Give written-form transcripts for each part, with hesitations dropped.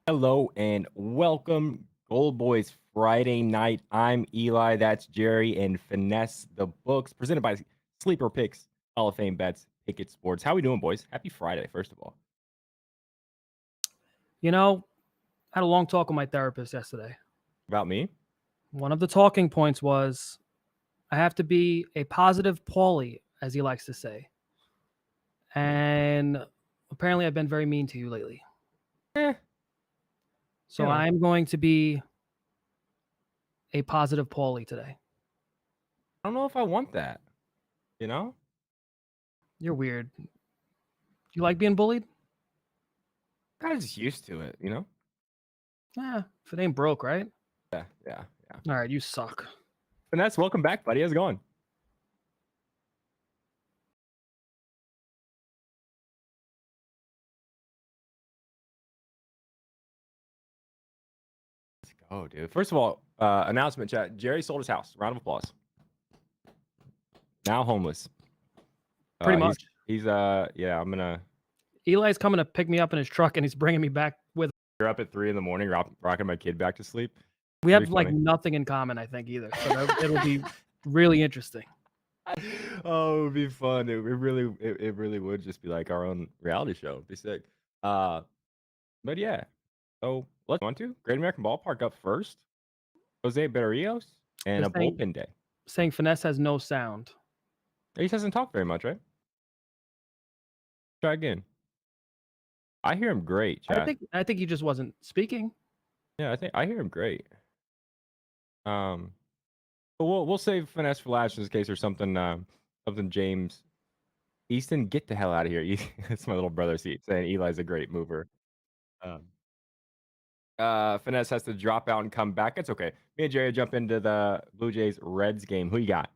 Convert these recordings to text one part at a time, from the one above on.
Hello and welcome, GoldBoys Friday night. I'm Eli, that's Jerry, and Finesse the Books, presented by Sleeper Picks, Hall of Fame Bets, Picket Sports. How we doing, boys? Happy Friday, first of all. You know, I had a long talk with my therapist yesterday. About me? One of the talking points was I have to be a positive Paulie, as he likes to say. And apparently, I've been very mean to you lately. Eh, you So know, I'm going to be a positive Paulie today. I don't know if I want that, you know? You're weird. You like being bullied? Kind of just used to it? Yeah, if it ain't broke, right? Yeah. All right, you suck. Finesse, welcome back, buddy. How's it going? Let's go, dude. First of all, announcement chat. Jerry sold his house. Round of applause. Now homeless. Pretty Uh, he's much. yeah, I'm gonna Eli's coming to pick me up in his truck, and he's bringing me back with. You're up at 3 in the morning, rocking my kid back to sleep. We Pretty have like funny. nothing in common, I think, either. So it'll be really interesting. Oh, it would be fun. It really would just be like our own reality show. It'd be sick. Uh, but yeah. So let's want to Great American Ballpark up first. Jose Berrios and They're a saying bullpen day. saying finesse has no sound. He doesn't talk very much, right? Try again. I hear him great, I chat. think I think he just wasn't speaking. Yeah, I think I hear him great. Um, but we'll save finesse for last just in case there's something James Easton, get the hell out of here. It's my little brother seat saying Eli's a great mover. Um, Finesse has to drop out and come back. It's okay. Me and Jerry jump into the Blue Jays Reds game. Who you got?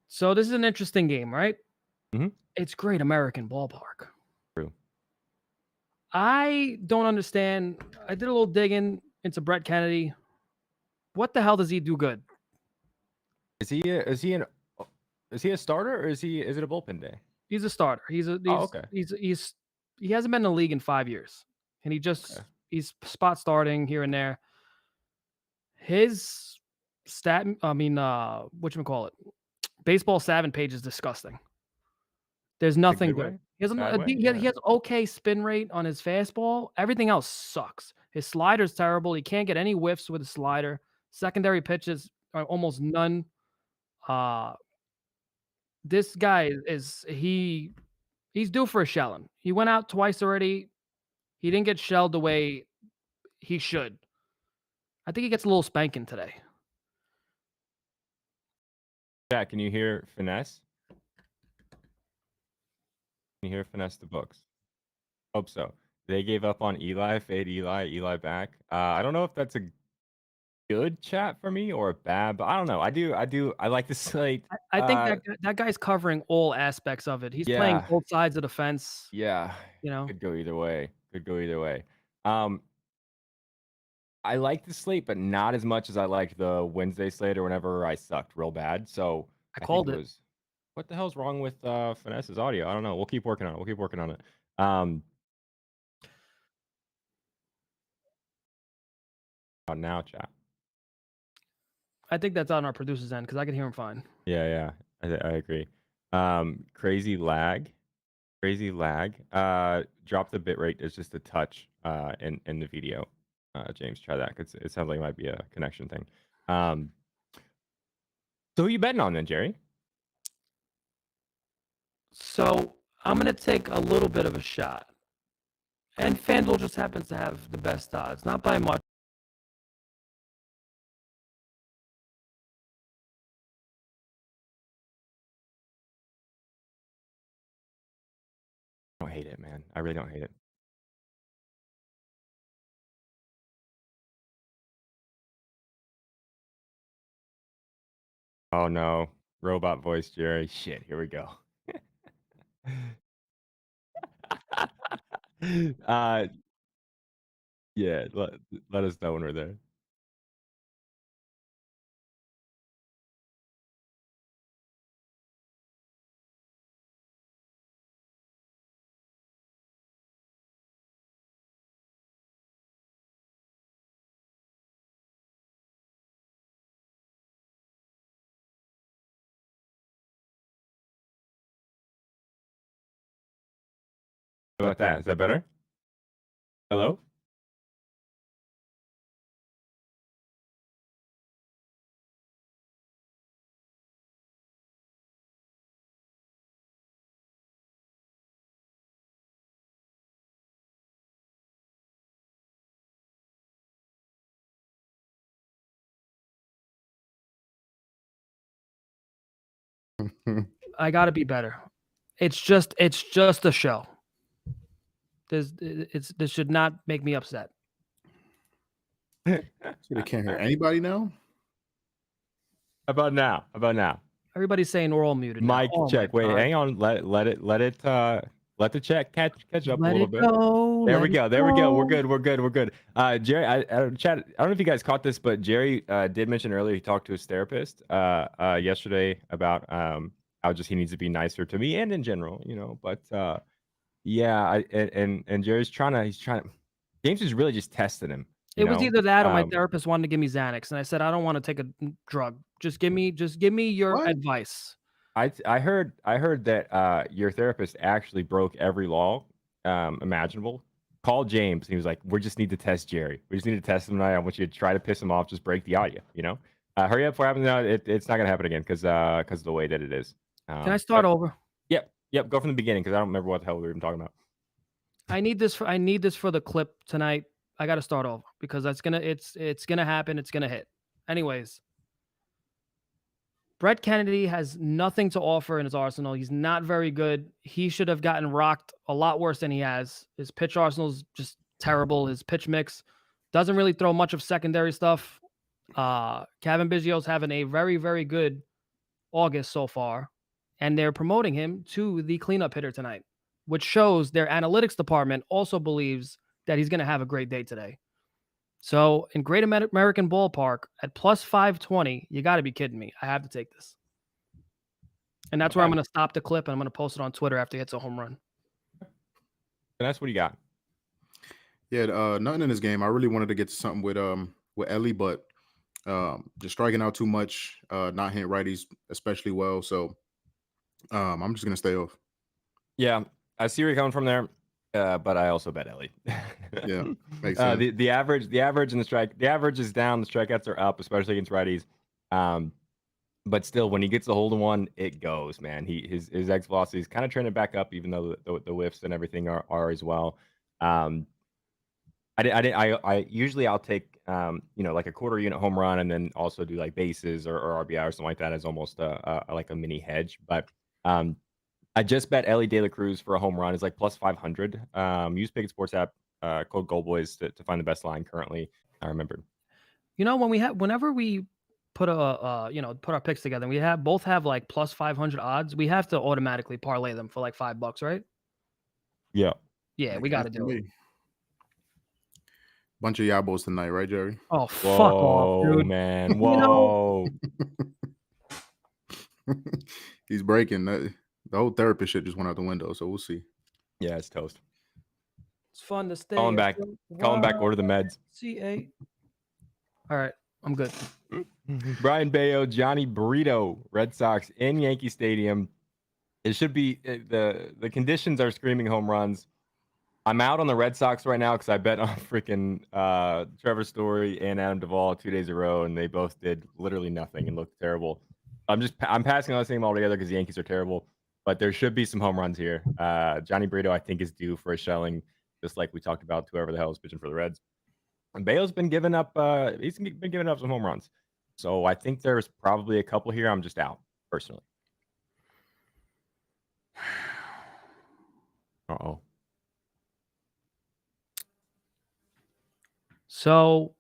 So this is an interesting game, right? Mhm. It's Great American Ballpark. True. I don't understand. I did a little digging into Brett Kennedy. What the hell does he do good? Is he a starter or is it a bullpen day? He's a starter. Oh, okay. He hasn't been in the league in 5 years, and Okay. he's spot starting here and there. His what you call it? Baseball savant page is disgusting. There's A nothing good good. way? He has Bad way? he Yeah. has okay spin rate on his fastball. Everything else sucks. His slider's terrible. He can't get any whiffs with his slider. Secondary pitches are almost none. Uh, this guy he's due for a shelling. He went out twice already. He didn't get shelled the way he should. I think he gets a little spanking today. Jack, can you hear Finesse? Can you hear Finesse the books? Hope so. They gave up on Eli, fade Eli back. I don't know if that's a good chat for me or a bad, but I don't know. I like the slate. I think that guy's covering all aspects of it. He's playing Yeah. both sides of the fence, Yeah, you know? could go either way. Could go either way. Um, I like the slate, but not as much as I liked the Wednesday slate or whenever I sucked real bad. So I I think called it it. was what the hell's wrong with Finesse's audio? I don't know. We'll keep working on it. We'll keep working on it. Um, now, chat. I think that's on our producer's end because I can hear him fine. Yeah, I agree. Crazy lag. Crazy lag. Drop the bit rate is just a touch in the video. James, try that because it sounds like it might be a connection thing. Um, so who you betting on then, Jerry? So I'm gonna take a little bit of a shot. And FanDuel just happens to have the best odds, not by much. I don't hate it, man. I really don't hate it. Oh no, robot voice, Jerry. Shit, here we go. uh, yeah. Let us know when we're there. How about that? Is that better? Hello? I gotta be better. It's just a show. This should not make me upset. So they can't hear anybody now? How about now? How about now? Everybody's saying we're all muted now. Mic Oh my check. Wait, God. hang on. Let the check catch up a Let little it bit. go. There let we it go. There we go. We're go. good. We're good. We're good. Jerry, chat. I don't know if you guys caught this, but Jerry did mention earlier he talked to his therapist yesterday about how just he needs to be nicer to me and in general, you know. But yeah, and Jerry's he's trying to. James is really just testing him. It was know? either that or my therapist wanted to give me Xanax, and I said I don't want to take a drug. Just give me your What? advice. I heard that your therapist actually broke every law imaginable. Called James and he was like, "We just need to test Jerry. We just need to test him tonight. I want you to try to piss him off. Just break the audio. You know, hurry up for happening. No, it's not gonna happen again because of the way that it is." Can I start over? Yep. Go from the beginning because I don't remember what the hell we were even talking about. I need this for the clip tonight. I got to start over because it's gonna happen. It's gonna hit. Anyways, Brett Kennedy has nothing to offer in his arsenal. He's not very good. He should have gotten rocked a lot worse than he has. His pitch arsenal's just terrible. His pitch mix doesn't really throw much of secondary stuff. Kevin Biggio's having a very, very good August so far, and they're promoting him to the cleanup hitter tonight, which shows their analytics department also believes that he's going to have a great day today. So in Great American Ballpark at plus 520, you got to be kidding me. I have to take this. And that's where I'm going to stop the clip and I'm going to post it on Twitter after he hits a home run. And that's what you got. Yeah, nothing in this game. I really wanted to get to something with Ellie, but just striking out too much, not hitting righties especially well. So I'm just gonna stay off. Yeah, I see where you're coming from there. But I also bet Ellie. Yeah, makes sense. The average and the average is down. The strikeouts are up, especially against righties. But still, when he gets a hold of one, it goes, man. His X velocity is kind of trending back up, even though the whiffs and everything are as well. I usually I'll take like a quarter unit home run and then also do like bases or RBI or something like that as almost like a mini hedge. But I just bet Ellie De La Cruz for a home run is like plus 500. Use Pickett Sports app code GoldBoys to find the best line currently. I remembered. You know, whenever we put put our picks together, we both have like plus 500 odds. We have to automatically parlay them for like $5, right? Yeah. Yeah, we got to do it. Bunch of yabos tonight, right, Jerry? Oh, fuck off, dude. Man. Whoa. He's breaking. The whole therapist shit just went out the window, so we'll see. Yeah, it's toast. It's fun to stay. Call him back. Order the meds. C8. All right, I'm good. Brian Bayo, Johnny Burrito, Red Sox in Yankee Stadium. It should be the conditions are screaming home runs. I'm out on the Red Sox right now because I bet on freaking Trevor Story and Adam Duvall 2 days in a row, and they both did literally nothing and looked terrible. I'm passing on this game altogether because the Yankees are terrible, but there should be some home runs here. Johnny Brito, I think, is due for a shelling, just like we talked about whoever the hell is pitching for the Reds. And Bayo's been giving up. He's been giving up some home runs, so I think there's probably a couple here. I'm just out personally. Uh-oh. So,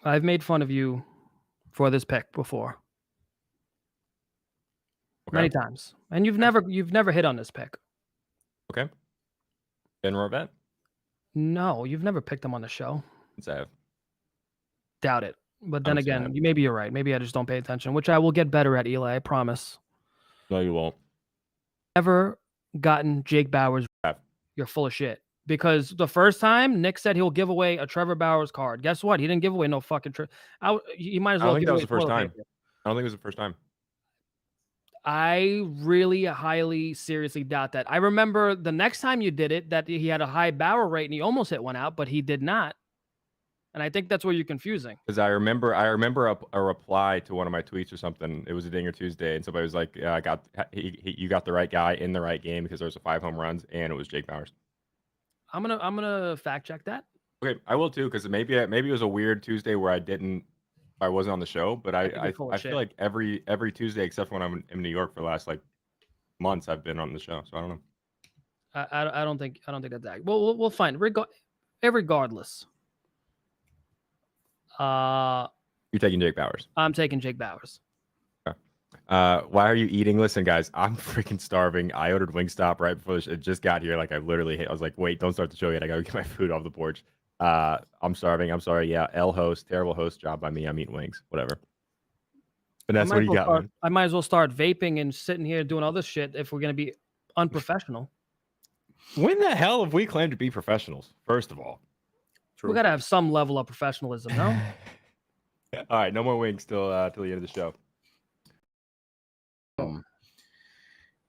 I've made fun of you for this pick before. Okay. Many times. And you've never hit on this pick. Okay. Ben Rovet? No, you've never picked him on the show. Yes, I have. Doubt it. But then again, maybe you're right. Maybe I just don't pay attention, which I will get better at, Eli, I promise. No, you won't. Never gotten Jake Bauers. You're full of shit. Because the first time, Nick said he'll give away a Trevor Bauers card. Guess what? He didn't give away no fucking... You might as well give away... I don't think that was the first time. I don't think it was the first time. I really highly seriously doubt that. I remember the next time you did it that he had a high barrel rate and he almost hit one out, but he did not. And I think that's where you're confusing. Because I remember a reply to one of my tweets or something. It was a Dinger Tuesday, and somebody was like, "Yeah, you got the right guy in the right game because there was 5 home runs, and it was Jake Bauers." I'm gonna fact check that. Okay, I will too, because maybe it was a weird Tuesday where I wasn't on the show, but I think you're full of I feel shit. like every Tuesday except when I'm in New York for the last like months, I've been on the show, so I don't know. I don't think that's that. Well, we'll find. Regardless, You're taking Jake Bauers. I'm taking Jake Bauers. Why are you eating? Listen, guys, I'm freaking starving. I ordered Wingstop right before it just got here. Like I was like, wait, don't start the show yet. I gotta get my food off the porch. I'm starving. I'm sorry. Yeah, terrible host job by me. I'm eating wings. Whatever. Vanessa, what do you got, man? I might as well start vaping and sitting here doing other shit if we're gonna be unprofessional. When the hell have we claimed to be professionals? First of all, we gotta have some level of professionalism, no? All right, no more wings till the end of the show.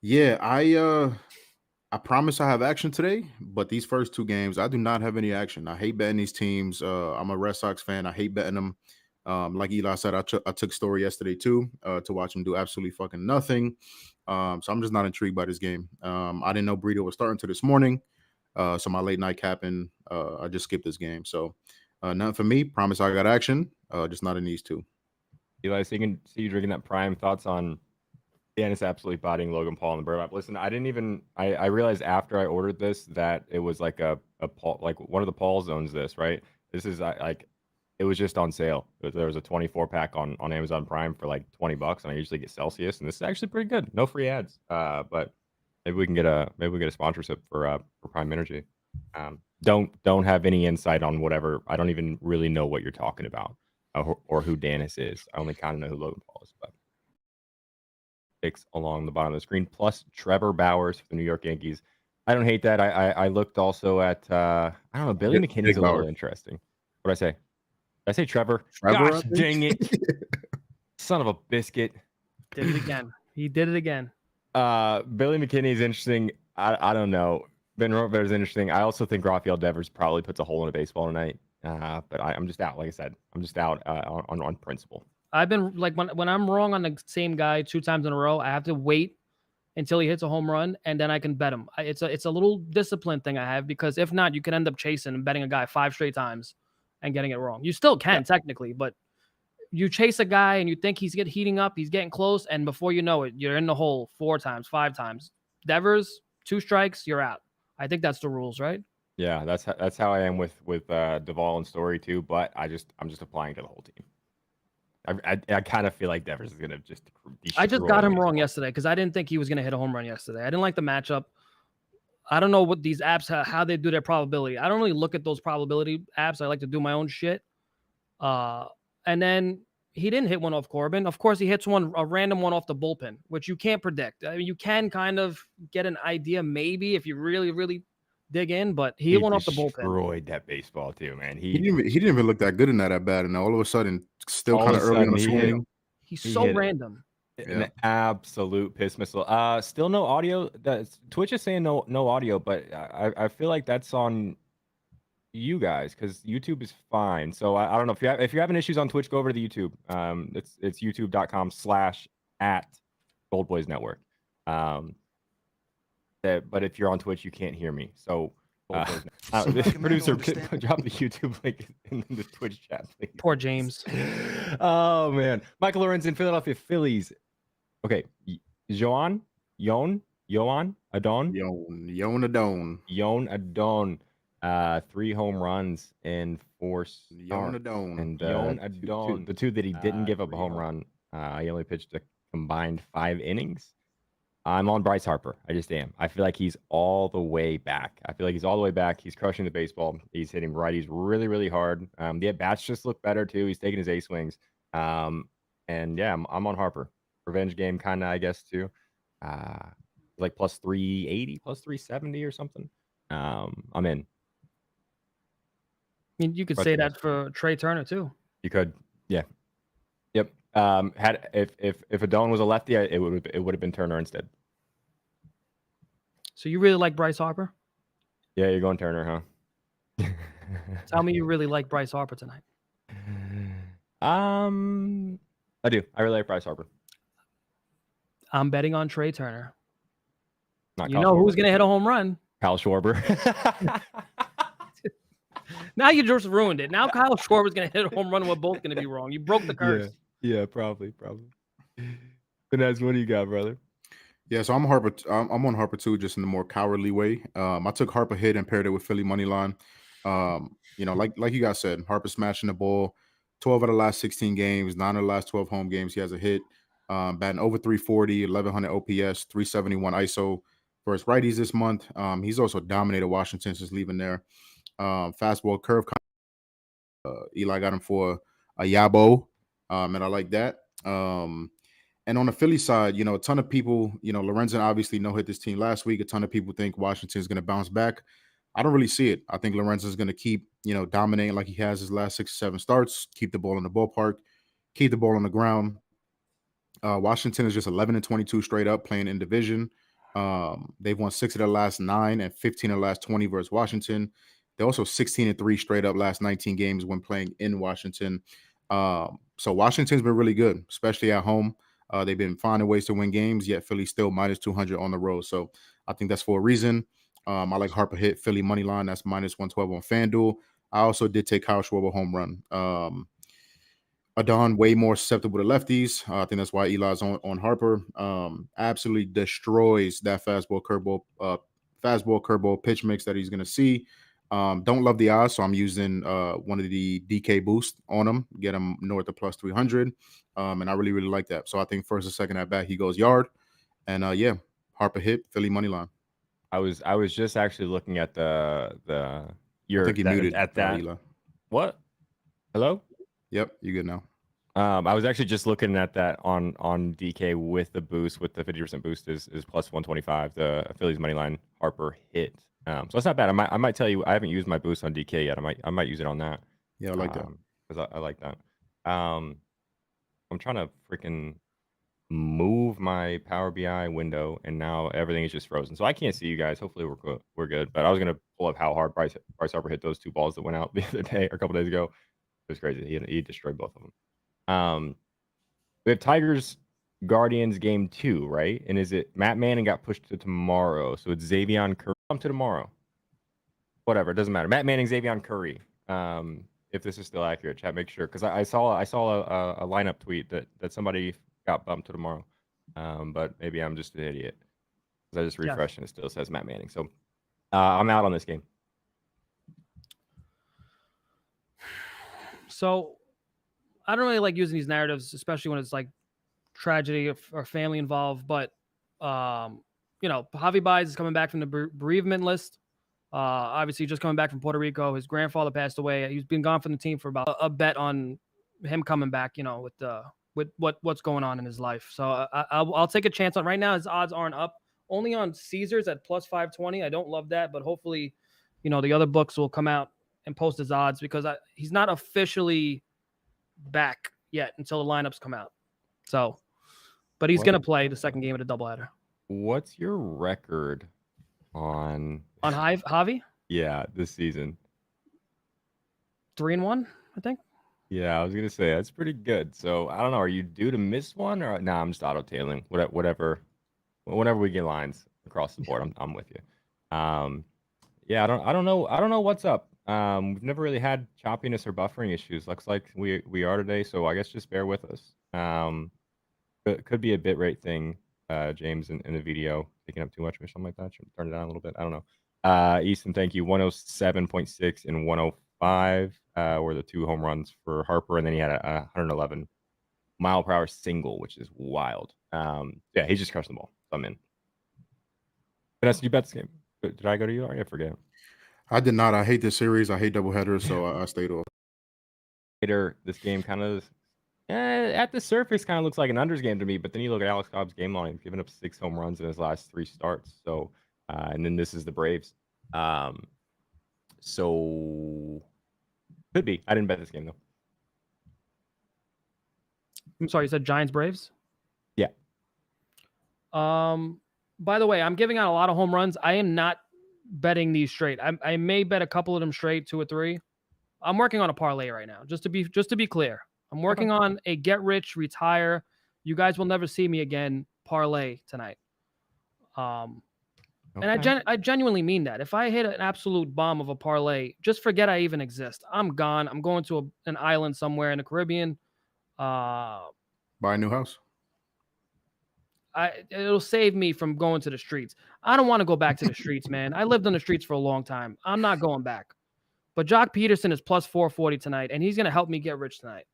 Yeah, I promise I have action today, but these first 2 games, I do not have any action. I hate betting these teams. I'm a Red Sox fan. I hate betting them. Like Eli said, I took Story yesterday too to watch him do absolutely fucking nothing. So I'm just not intrigued by this game. I didn't know Brito was starting to this morning. So my late night capping, I just skipped this game. So nothing for me. Promise I got action. Just not in these 2. Eli, so you can see you drinking that Prime. Thoughts on Dennis absolutely bodying Logan Paul in the Burlap. Listen, I didn't even I realized after I ordered this that it was like a Paul, like one of the Pauls owns this, right? This is like it was just on sale. There was a 24-pack on Amazon Prime for like $20, and I usually get Celsius, and this is actually pretty good. No free ads. But maybe we get a sponsorship for Prime Energy. Don't have any insight on whatever. I don't even really know what you're talking about or who Dennis is. I only kind of know who Logan Paul is, but picks along the bottom of the screen, plus Trevor Bauers for the New York Yankees. I don't hate that. I looked also at I don't know, Billy McKinney's a little interesting. What did I say? Did I say Trevor? Gosh dang it. Son of a biscuit. Did it again. He did it again. Billy McKinney is interesting. I don't know. Ben Roethlisberger is interesting. I also think Rafael Devers probably puts a hole in a baseball tonight. But I'm just out. Like I said, I'm just out on principle. I've been like when I'm wrong on the same guy 2 times in a row, I have to wait until he hits a home run and then I can bet him. It's a little discipline thing I have, because if not, you can end up chasing and betting a guy 5 straight times and getting it wrong. You still can technically, but you chase a guy and you think he's heating up, he's getting close, and before you know it, you're in the hole 4 times, 5 times. Devers, 2 strikes, you're out. I think that's the rules, right? Yeah, that's how I am with Duvall and Story too. But I'm just applying to the whole team. I kind of feel like Devers is gonna just. I just got him wrong yesterday because I didn't think he was gonna hit a home run yesterday. I didn't like the matchup. I don't know what these apps how they do their probability. I don't really look at those probability apps. I like to do my own shit. And then he didn't hit one off Corbin. Of course, he hits a random one off the bullpen, which you can't predict. I mean, you can kind of get an idea maybe if you really, really dig in, but he went off the bullpen. Destroyed that baseball too, man. He didn't even look that good in that at bat, and all of a sudden, still kind of early in the swing. He's so random. An absolute piss missile. Still no audio. Twitch is saying no audio, but I feel like that's on you guys because YouTube is fine. So I don't know if you're having issues on Twitch, go over to the YouTube. It's youtube.com/@GoldBoys Network. But if you're on Twitch, you can't hear me. So this producer, drop the YouTube link in the Twitch chat, please. Poor James. Oh man, Michael Lorenzen, Philadelphia Phillies. Okay, Yon Adon. 3 home runs in 4 starts. And the 2 that he didn't give up a home run. He only pitched a combined 5 innings. I'm on Bryce Harper. I just am. I feel like he's all the way back. He's crushing the baseball. He's hitting righties really, really hard. The at-bats just look better, too. He's taking his A-swings. And, yeah, I'm on Harper. Revenge game kind of, I guess, too. Like plus 380, plus 370 or something. I'm in. I mean, you could say that for Trey Turner, too. You could. Yeah. Yep. Had if Adon was a lefty, it would have been Turner instead. So you really like Bryce Harper? Yeah, you're going Turner, huh? Tell me you really like Bryce Harper tonight. I do. I really like Bryce Harper. I'm betting on Trey Turner. Not You Kyle know Schwarber. who's going to hit a home run? Kyle Schwarber. Now you just ruined it. Now Kyle Schwarber's going to hit a home run. We're both going to be wrong. You broke the curse. Yeah, probably. Finesse, what do you got, brother? Yeah, so I'm Harper. I'm on Harper too, just in the more cowardly way. I took Harper hit and paired it with Philly money line. Like you guys said, Harper smashing the ball. 12 out of the last 16 games, 9 of the last 12 home games, he has a hit. Batting over 340, 1100 OPS, 371 ISO for his righties this month. He's also dominated Washington since leaving there. Fastball curve. Eli got him for a Yabo, and I like that. And on the Philly side, a ton of people, Lorenzen obviously no hit this team last week. A ton of people think Washington is going to bounce back. I don't really see it. I think Lorenzen is going to keep, dominating like he has his last 6 or 7 starts, keep the ball in the ballpark, keep the ball on the ground. Washington is just 11-22 straight up playing in division. They've won 6 of their last 9 and 15 of the last 20 versus Washington. They're also 16-3 straight up last 19 games when playing in Washington. So Washington's been really good, especially at home. They've been finding ways to win games, yet Philly still minus 200 on the road. So I think that's for a reason. I like Harper hit Philly money line. That's minus 112 on FanDuel. I also did take Kyle Schwarber home run. Adon way more susceptible to lefties. I think that's why Eli's on Harper. Absolutely destroys that fastball curveball pitch mix that he's going to see. Don't love the odds, so I'm using one of the DK boost on him, get him north of plus 300. And I really, really like that. So I think first or second at bat, he goes yard. And Harper hit Philly money line. I was just actually looking at the I think he muted at that. Eli. What? Hello? Yep, you good now. I was actually just looking at that on DK with the boost, with the 50% boost is plus 125. The Phillies money line Harper hit. So that's not bad. I might tell you, I haven't used my boost on DK yet. I might use it on that. Yeah, I like that. Because I like that. I'm trying to freaking move my Power BI window, and now everything is just frozen. So I can't see you guys. Hopefully we're good. But I was gonna pull up how hard Bryce Harper hit those 2 balls that went out the other day or a couple days ago. It was crazy. He destroyed both of them. We have Tigers Guardians game 2, right? And is it Matt Manning got pushed to tomorrow? So it's Xavier Curry. Come to tomorrow. Whatever, it doesn't matter. Matt Manning, Xavier Curry. If this is still accurate, chat, make sure, because I saw a lineup tweet that somebody got bumped to tomorrow. But maybe I'm just an idiot because I just refreshed and it still says Matt Manning. So I'm out on this game. So I don't really like using these narratives, especially when it's like tragedy or family involved. But Javi Baez is coming back from the bereavement list. Obviously, just coming back from Puerto Rico. His grandfather passed away. He's been gone from the team for about a bet on him coming back. With what's going on in his life. So I'll take a chance on. Right now, his odds aren't up. Only on Caesars at plus 520. I don't love that, but hopefully, the other books will come out and post his odds because he's not officially back yet until the lineups come out. So, but he's going to play the second game of the doubleheader. What's your record on Javi? Yeah, this season. 3-1, I think. Yeah, I was gonna say that's pretty good. So I don't know. Are you due to miss one or nah? I'm just auto tailing. Whatever. Whenever we get lines across the board, I'm with you. Yeah, I don't know what's up. We've never really had choppiness or buffering issues. Looks like we are today. So I guess just bear with us. It could be a bit rate thing, James, in the video picking up too much or something like that. Should turn it down a little bit. I don't know. Easton, thank you. 107.6 and 105 were the 2 home runs for Harper, and then he had a 111 mile per hour single, which is wild. Yeah, he just crushed the ball. So I'm in. Vanessa, you bet this game. Did I go to you? I forget. I did not. I hate this series. I hate doubleheaders, so I stayed off. Later, this game kind of at the surface kind of looks like an unders game to me, but then you look at Alex Cobb's game line, he's given up 6 home runs in his last 3 starts. So, and then this is the Braves. So could be. I didn't bet this game though. I'm sorry, you said Giants Braves? Yeah. By the way, I'm giving out a lot of home runs. I am not betting these straight. I may bet a couple of them straight, 2 or 3. I'm working on a parlay right now, just to be clear. I'm working on a get rich, retire. You guys will never see me again parlay tonight. And I genuinely mean that. If I hit an absolute bomb of a parlay, just forget I even exist. I'm gone. I'm going to an island somewhere in the Caribbean. Buy a new house. It'll save me from going to the streets. I don't want to go back to the streets, man. I lived on the streets for a long time. I'm not going back. But Jock Peterson is plus 440 tonight, and he's going to help me get rich tonight.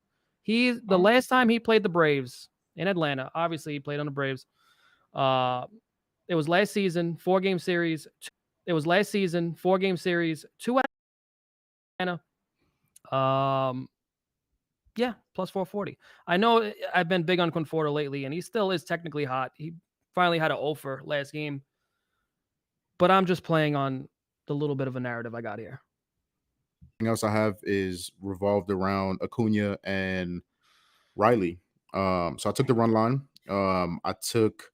The last time he played the Braves in Atlanta, obviously he played on the Braves. It was last season, 4-game series. It was last season, 4-game series, 2 Atlanta. Yeah, plus 440. I know I've been big on Conforto lately, and he still is technically hot. He finally had an offer last game. But I'm just playing on the little bit of a narrative I got here. Everything else I have is revolved around Acuna and Riley. So I took the run line. I took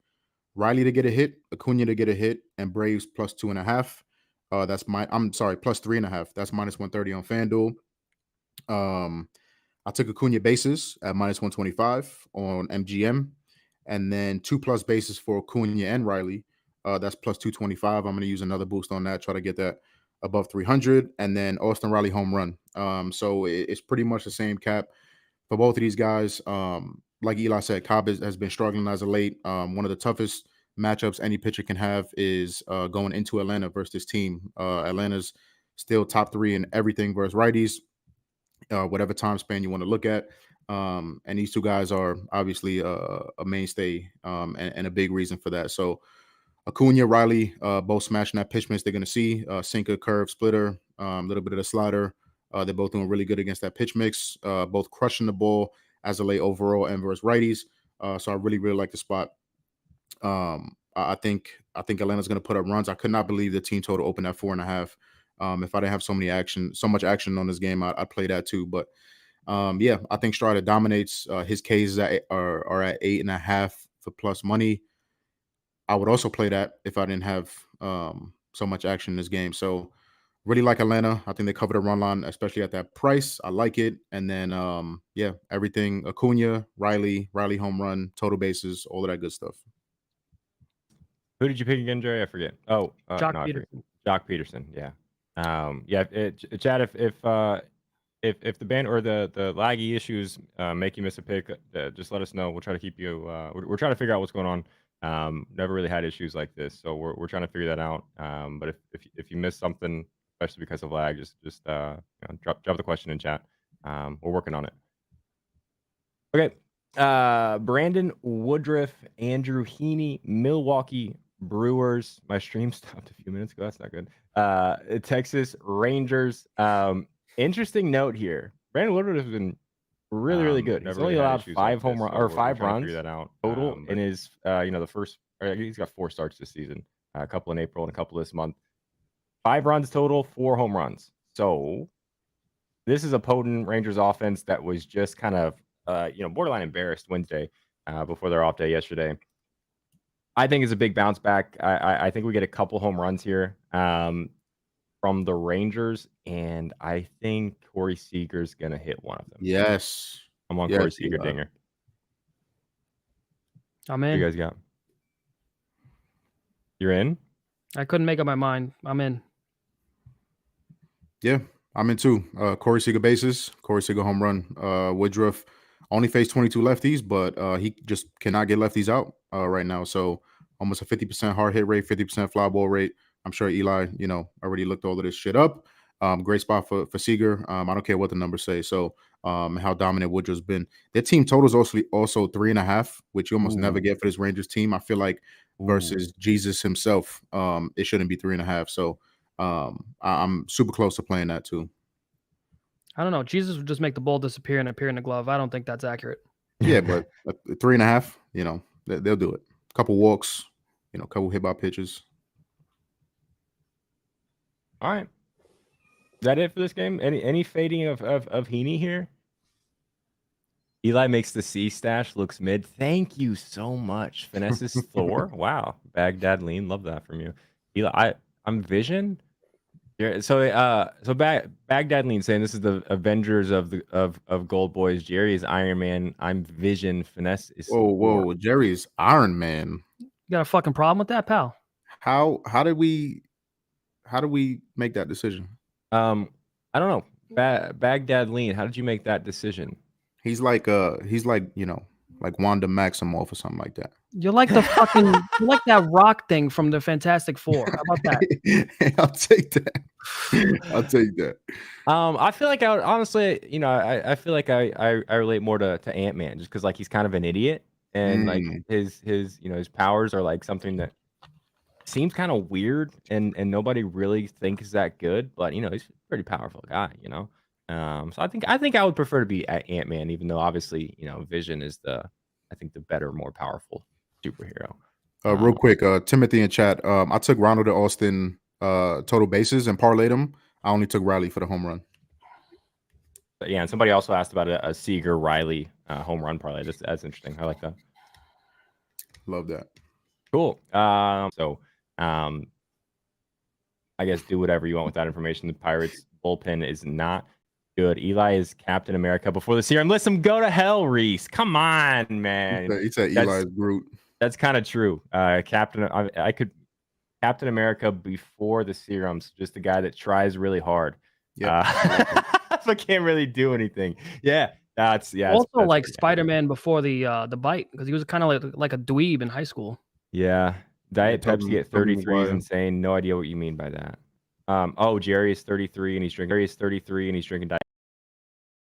Riley to get a hit, Acuna to get a hit, and Braves plus 2.5. Plus 3.5. That's minus 130 on FanDuel. I took Acuna bases at minus 125 on MGM, and then 2+ bases for Acuna and Riley. That's plus 225. I'm going to use another boost on that, try to get that above 300, and then Austin Riley home run. So it's pretty much the same cap for both of these guys. Like Eli said, Cobb has been struggling as of late. One of the toughest matchups any pitcher can have is going into Atlanta versus this team. Atlanta's still top 3 in everything versus righties, whatever time span you want to look at. And these two guys are obviously a mainstay and a big reason for that. So Acuna, Riley, both smashing that pitch mix they're going to see. Sinker, curve, splitter, a little bit of the slider. They're both doing really good against that pitch mix, both crushing the ball as a late overall and versus righties. So I really, really like the spot. I think Atlanta's going to put up runs. I could not believe the team total opened at 4.5. If I didn't have so much action on this game, I'd play that too. But yeah, I think Strider dominates. His Ks are at 8.5 for plus money. I would also play that if I didn't have so much action in this game. So really like Atlanta. I think they covered a run line, especially at that price. I like it. And then yeah, everything Acuna, Riley home run, total bases, all of that good stuff. Who did you pick again, Jerry? I forget. Oh, Jock no, Peterson. Jock Peterson. Yeah. Yeah. Chad, if the band or the laggy issues make you miss a pick, just let us know. We'll try to keep you. We're trying to figure out what's going on. Never really had issues like this, so we're trying to figure that out. But if you miss something, especially because of lag, just drop the question in chat. We're working on it. Okay. Brandon Woodruff, Andrew Heaney, Milwaukee Brewers. My stream stopped a few minutes ago. That's not good. Texas Rangers. Interesting note here. Brandon Woodruff has been really good. He's only allowed 5 home runs or 5 runs total in his the first. He's got 4 starts this season. A couple in April and a couple this month. 5 runs total, 4 home runs. So this is a potent Rangers offense that was just kind of borderline embarrassed Wednesday before their off day yesterday. I think it's a big bounce back. I think we get a couple home runs here from the Rangers, and I think Corey Seager's going to hit one of them. Yes. I'm on Corey Seager dinger. I'm in. What you guys got? You're in? I couldn't make up my mind. I'm in. Yeah, I'm in too. Corey Seager bases, Corey Seager home run. Woodruff only faced 22 lefties, but he just cannot get lefties out right now. So almost a 50% hard hit rate, 50% fly ball rate. I'm sure Eli, already looked all of this shit up. Great spot for Seager. I don't care what the numbers say. So how dominant Woodruff's been. Their team total is also 3.5, which you almost never get for this Rangers team. I feel like versus Jesus himself, it shouldn't be 3.5. So I'm super close to playing that too. I don't know. Jesus would just make the ball disappear and appear in the glove. I don't think that's accurate. Yeah, but 3.5, they'll do it. A couple walks, a couple hit by pitches. All right. Is that it for this game? Any fading of Heaney here? Eli makes the C stash looks mid. Thank you so much. Finesse's Thor. Wow. Baghdad lean. Love that from you. Eli, I'm Vision. Yeah, so Baghdad lean saying this is the Avengers of GoldBoys. Jerry is Iron Man. I'm Vision. Finesse is Whoa, Thor. whoa, Jerry's Iron Man. You got a fucking problem with that, pal? How did we make that decision? I don't know. Baghdad lean. How did you make that decision? He's like like Wanda Maximoff or something like that. You're like the fucking you're like that rock thing from the Fantastic Four. How about that? I'll take that. I'll take that. I feel like I would honestly, I feel like I relate more to Ant-Man just because like he's kind of an idiot and like his his powers are like something that seems kind of weird and nobody really thinks that good, but he's a pretty powerful guy, So I think I would prefer to be Ant-Man, even though obviously Vision is I think the better, more powerful superhero. Real quick, Timothy in chat. I took Ronald to Austin total bases and parlayed him. I only took Riley for the home run. But yeah, and somebody also asked about a Seager Riley home run parlay. That's interesting. I like that. Love that. Cool. I guess do whatever you want with that information. The Pirates bullpen is not good. Eli is Captain America before the serum. Listen, go to hell, Reese. Come on, man. He said Eli's Groot. That's kind of true. Captain America before the serums, just a guy that tries really hard. Yeah, but can't really do anything. Yeah, that's Also, like Spider-Man before the bite, because he was kind of like a dweeb in high school. Yeah, Diet Pepsi at 33 is insane. No idea what you mean by that. Oh, Jerry is 33 and he's drinking Diet.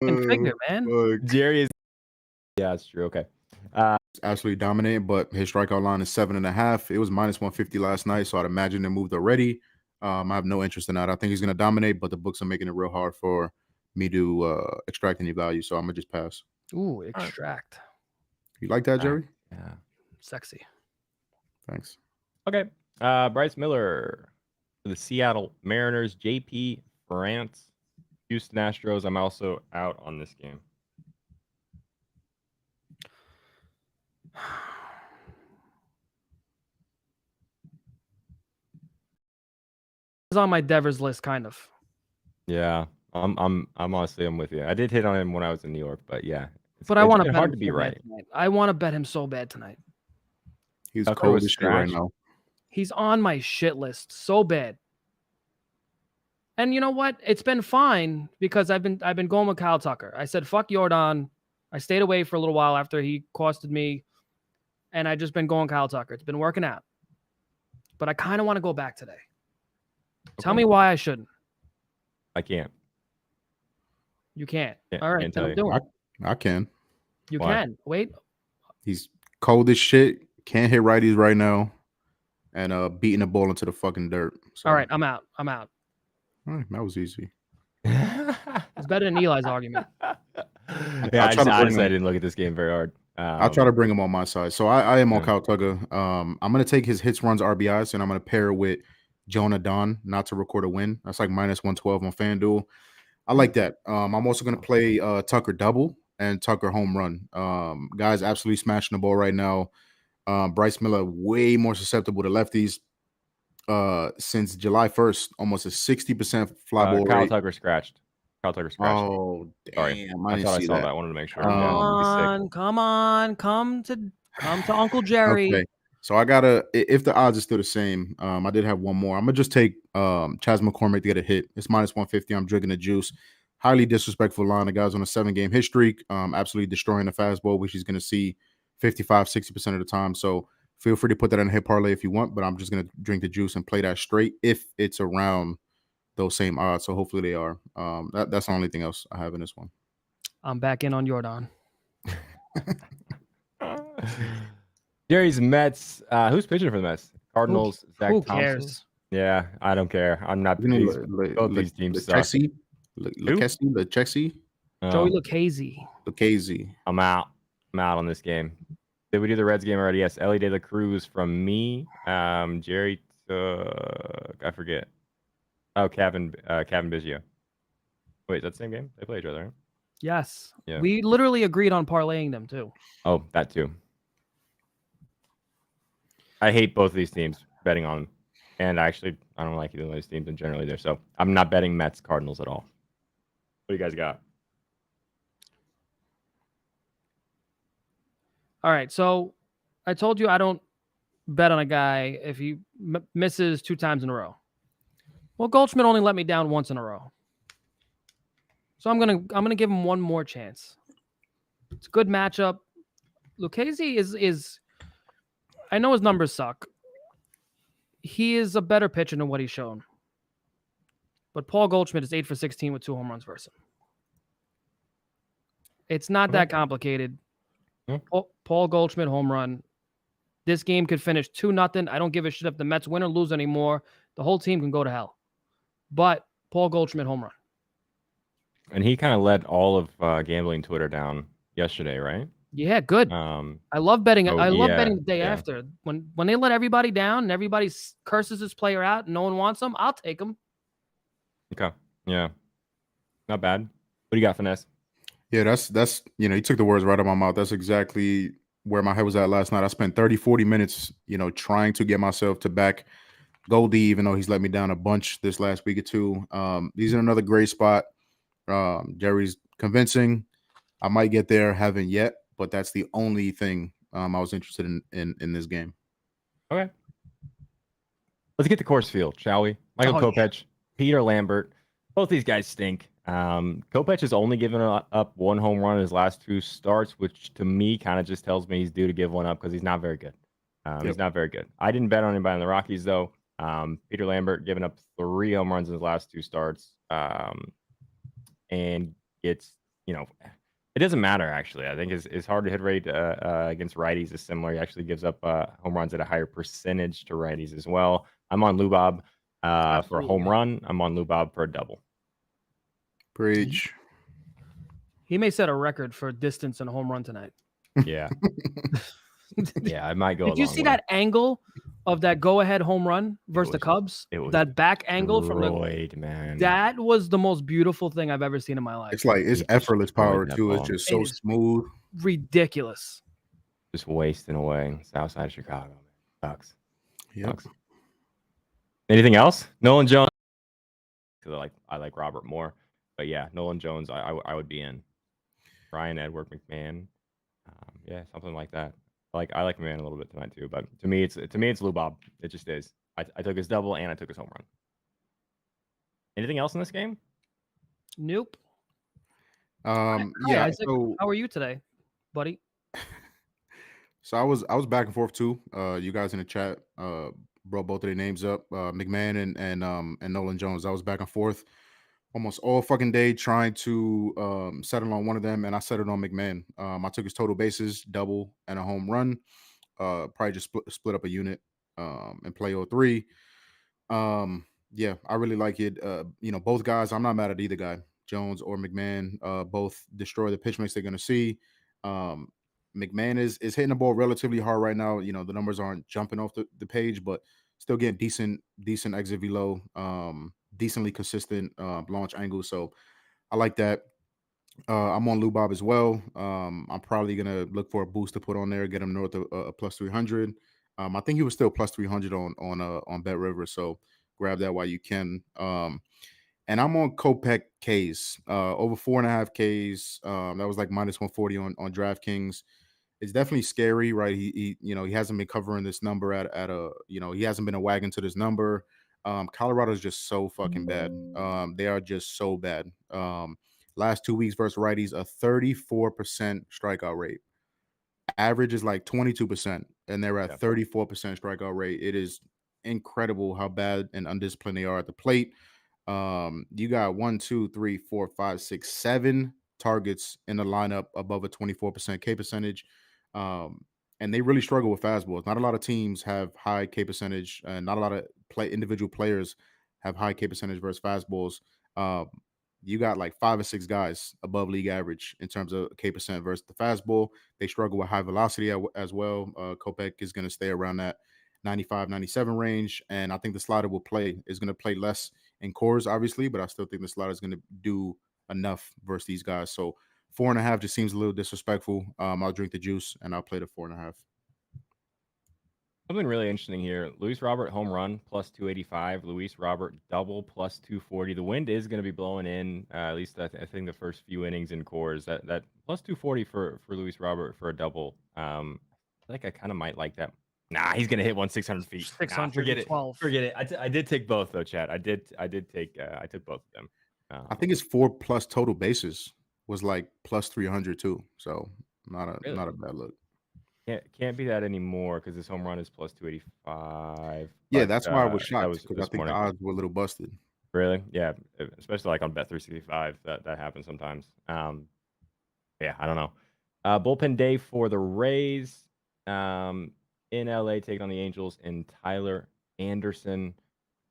And figure, man. Jerry is. Yeah, that's true. Okay. Absolutely dominating, but his strikeout line is 7.5. It was minus 150 last night, so I'd imagine it moved already. I have no interest in that. I think he's going to dominate, but the books are making it real hard for me to extract any value, so I'm going to just pass. Ooh, extract. You like that, Jerry? Yeah. Sexy. Thanks. Okay. Bryce Miller for the Seattle Mariners. JP France, Houston Astros. I'm also out on this game. It's on my Devers list, kind of. Yeah, I'm honestly with you. I did hit on him when I was in New York, but yeah. But I want to bet hard him to be right. I want to bet him so bad tonight. He's cold as shit right now. He's on my shit list so bad. And you know what? It's been fine because I've been going with Kyle Tucker. I said fuck Jordan. I stayed away for a little while after he costed me, and I just been going Kyle Tucker. It's been working out. But I kind of want to go back today. Okay. Tell me why I shouldn't. I can't. You can't. All right, then I'm doing it. I can. You can. Wait. He's cold as shit. Can't hit righties right now. And beating the ball into the fucking dirt. So. All right, I'm out. All right, that was easy. It's better than Eli's argument. Yeah, I didn't look at this game very hard. I'll try to bring him on my side. So I am on Kyle Tucker. I'm going to take his hits, runs, RBIs, and I'm going to pair it with Jonah Don not to record a win. That's like minus 112 on FanDuel. I like that. I'm also going to play Tucker double and Tucker home run. Guys absolutely smashing the ball right now. Bryce Miller way more susceptible to lefties. Since July 1st, almost a 60% fly ball Kyle rate. Tucker scratched. Oh, damn. Sorry. I thought I saw that. I wanted to make sure. Come on. Come to Uncle Jerry. Okay. So I gotta, if the odds are still the same, I did have one more. I'm gonna just take Chas McCormick to get a hit. It's minus 150. I'm drinking the juice. Highly disrespectful line. The guy's on a 7-game hit streak, absolutely destroying the fastball, which he's gonna see 55-60% of the time. So feel free to put that in a hit parlay if you want, but I'm just gonna drink the juice and play that straight if it's around those same odds. So hopefully they are. That's the only thing else I have in this one. I'm back in on Jordan. Jerry's Mets. Who's pitching for the Mets? Cardinals. Zach who Thompson. Cares? Yeah, I don't care. I'm not. Both these teams suck. Lucchesi. Joey Lucchesi. I'm out on this game. Did we do the Reds game already? Yes. Ellie De La Cruz from me. Jerry took. I forget. Oh, Kevin Biggio. Wait, is that the same game? They play each other, right? Yes. Yeah. We literally agreed on parlaying them too. Oh, that too. I hate both of these teams betting on them. And actually, I don't like either of these teams in general either. So I'm not betting Mets Cardinals at all. What do you guys got? All right. So I told you I don't bet on a guy if he misses 2 times in a row. Well, Goldschmidt only let me down once in a row. So I'm gonna give him one more chance. It's a good matchup. Lucchesi is I know his numbers suck. He is a better pitcher than what he's shown. But Paul Goldschmidt is 8 for 16 with 2 home runs versus him. It's not that complicated. Yeah. Paul Goldschmidt home run. This game could finish 2-0. I don't give a shit if the Mets win or lose anymore. The whole team can go to hell. But Paul Goldschmidt home run. And he kind of let all of gambling Twitter down yesterday, right? Yeah, good. I love betting. I love betting the day after. When they let everybody down and everybody curses this player out and no one wants him, I'll take him. Okay. Yeah. Not bad. What do you got, Finesse? Yeah, that's you took the words right out of my mouth. That's exactly where my head was at last night. I spent 30, 40 minutes, trying to get myself to back Goldie, even though he's let me down a bunch this last week or two. He's in another great spot. Jerry's convincing. I might get there, haven't yet, but that's the only thing I was interested in this game. Okay. Let's get to Coors Field, shall we? Michael Kopech, Peter Lambert. Both these guys stink. Kopech has only given up 1 home run in his last 2 starts, which to me kind of just tells me he's due to give one up because he's not very good. He's not very good. I didn't bet on anybody on the Rockies, though. Peter Lambert giving up 3 home runs in his last 2 starts. And it's, it doesn't matter, actually. I think his hard to hit rate against righties is similar. He actually gives up home runs at a higher percentage to righties as well. I'm on Lubob for a home run. I'm on Lubob for a double. Preach. He may set a record for distance and a home run tonight. Yeah. Yeah, I might go. Did you see that angle of that go-ahead home run versus the Cubs? That back angle from the man. That was the most beautiful thing I've ever seen in my life. It's effortless power too. It's just so smooth. Ridiculous. Just wasting away. South side of Chicago. Sucks. Yep. Sucks. Anything else? Nolan Jones. Because I like Robert more. But yeah, Nolan Jones, I would be in. Ryan Edward McMahon. Yeah, something like that. I like McMahon a little bit tonight too, but to me it's Lubob. It just is. I took his double and I took his home run. Anything else in this game? Nope. Yeah. Isaac, so, how are you today, buddy? So I was back and forth too. You guys in the chat brought both of their names up, McMahon and Nolan Jones. I was back and forth almost all fucking day trying to settle on one of them, and I settled on McMahon. I took his total bases, double, and a home run. Probably just split up a unit and play 03. Yeah, I really like it. Both guys, I'm not mad at either guy, Jones or McMahon. Both destroy the pitch mix they're going to see. McMahon is hitting the ball relatively hard right now. The numbers aren't jumping off the page, but still getting decent exit velo, decently consistent launch angle. So I like that. I'm on Lubob as well. I'm probably gonna look for a boost to put on there, get him north of plus 300. I think he was still plus 300 on Bet River, so grab that while you can. And I'm on Kopech Ks, over 4.5 Ks. That was like minus 140 on DraftKings. It's definitely scary, right? He hasn't been covering this number at a he hasn't been a wagon to this number. Colorado's just so fucking bad. They are just so bad. Last 2 weeks versus righties, a 34% strikeout rate. Average is like 22%, and they're at 34% strikeout rate. It is incredible how bad and undisciplined they are at the plate. You got 1, 2, 3, 4, 5, 6, 7 targets in the lineup above a 24% K percentage. And they really struggle with fastballs. Not a lot of teams have high K percentage, and not a lot of individual players have high K percentage versus fastballs. You got like 5 or 6 guys above league average in terms of K percent versus the fastball. They struggle with high velocity as well. Kopech is going to stay around that 95, 97 range. And I think the slider is going to play less in Coors, obviously, but I still think the slider is going to do enough versus these guys. So 4.5 just seems a little disrespectful. I'll drink the juice and I'll play the 4.5. Something really interesting here. Luis Robert home run plus 285. Luis Robert double plus 240. The wind is going to be blowing in. At least I think the first few innings in cores. That plus 240 for Luis Robert for a double. I think I kind of might like that. Nah, he's going to hit 600 feet. Nah, forget it. 612. Forget it. I did take both though, Chad. I took both of them. I think it's 4+ total bases was like plus 300 too. So not a bad look. Can't be that anymore because this home run is plus 285. Yeah, But, that's why I was that shocked was because I this think the morning. odds were a little busted. Really? Yeah, especially like on Bet365, that happens sometimes. Yeah, I don't know. Bullpen day for the Rays in LA, taking on the Angels, and Tyler Anderson.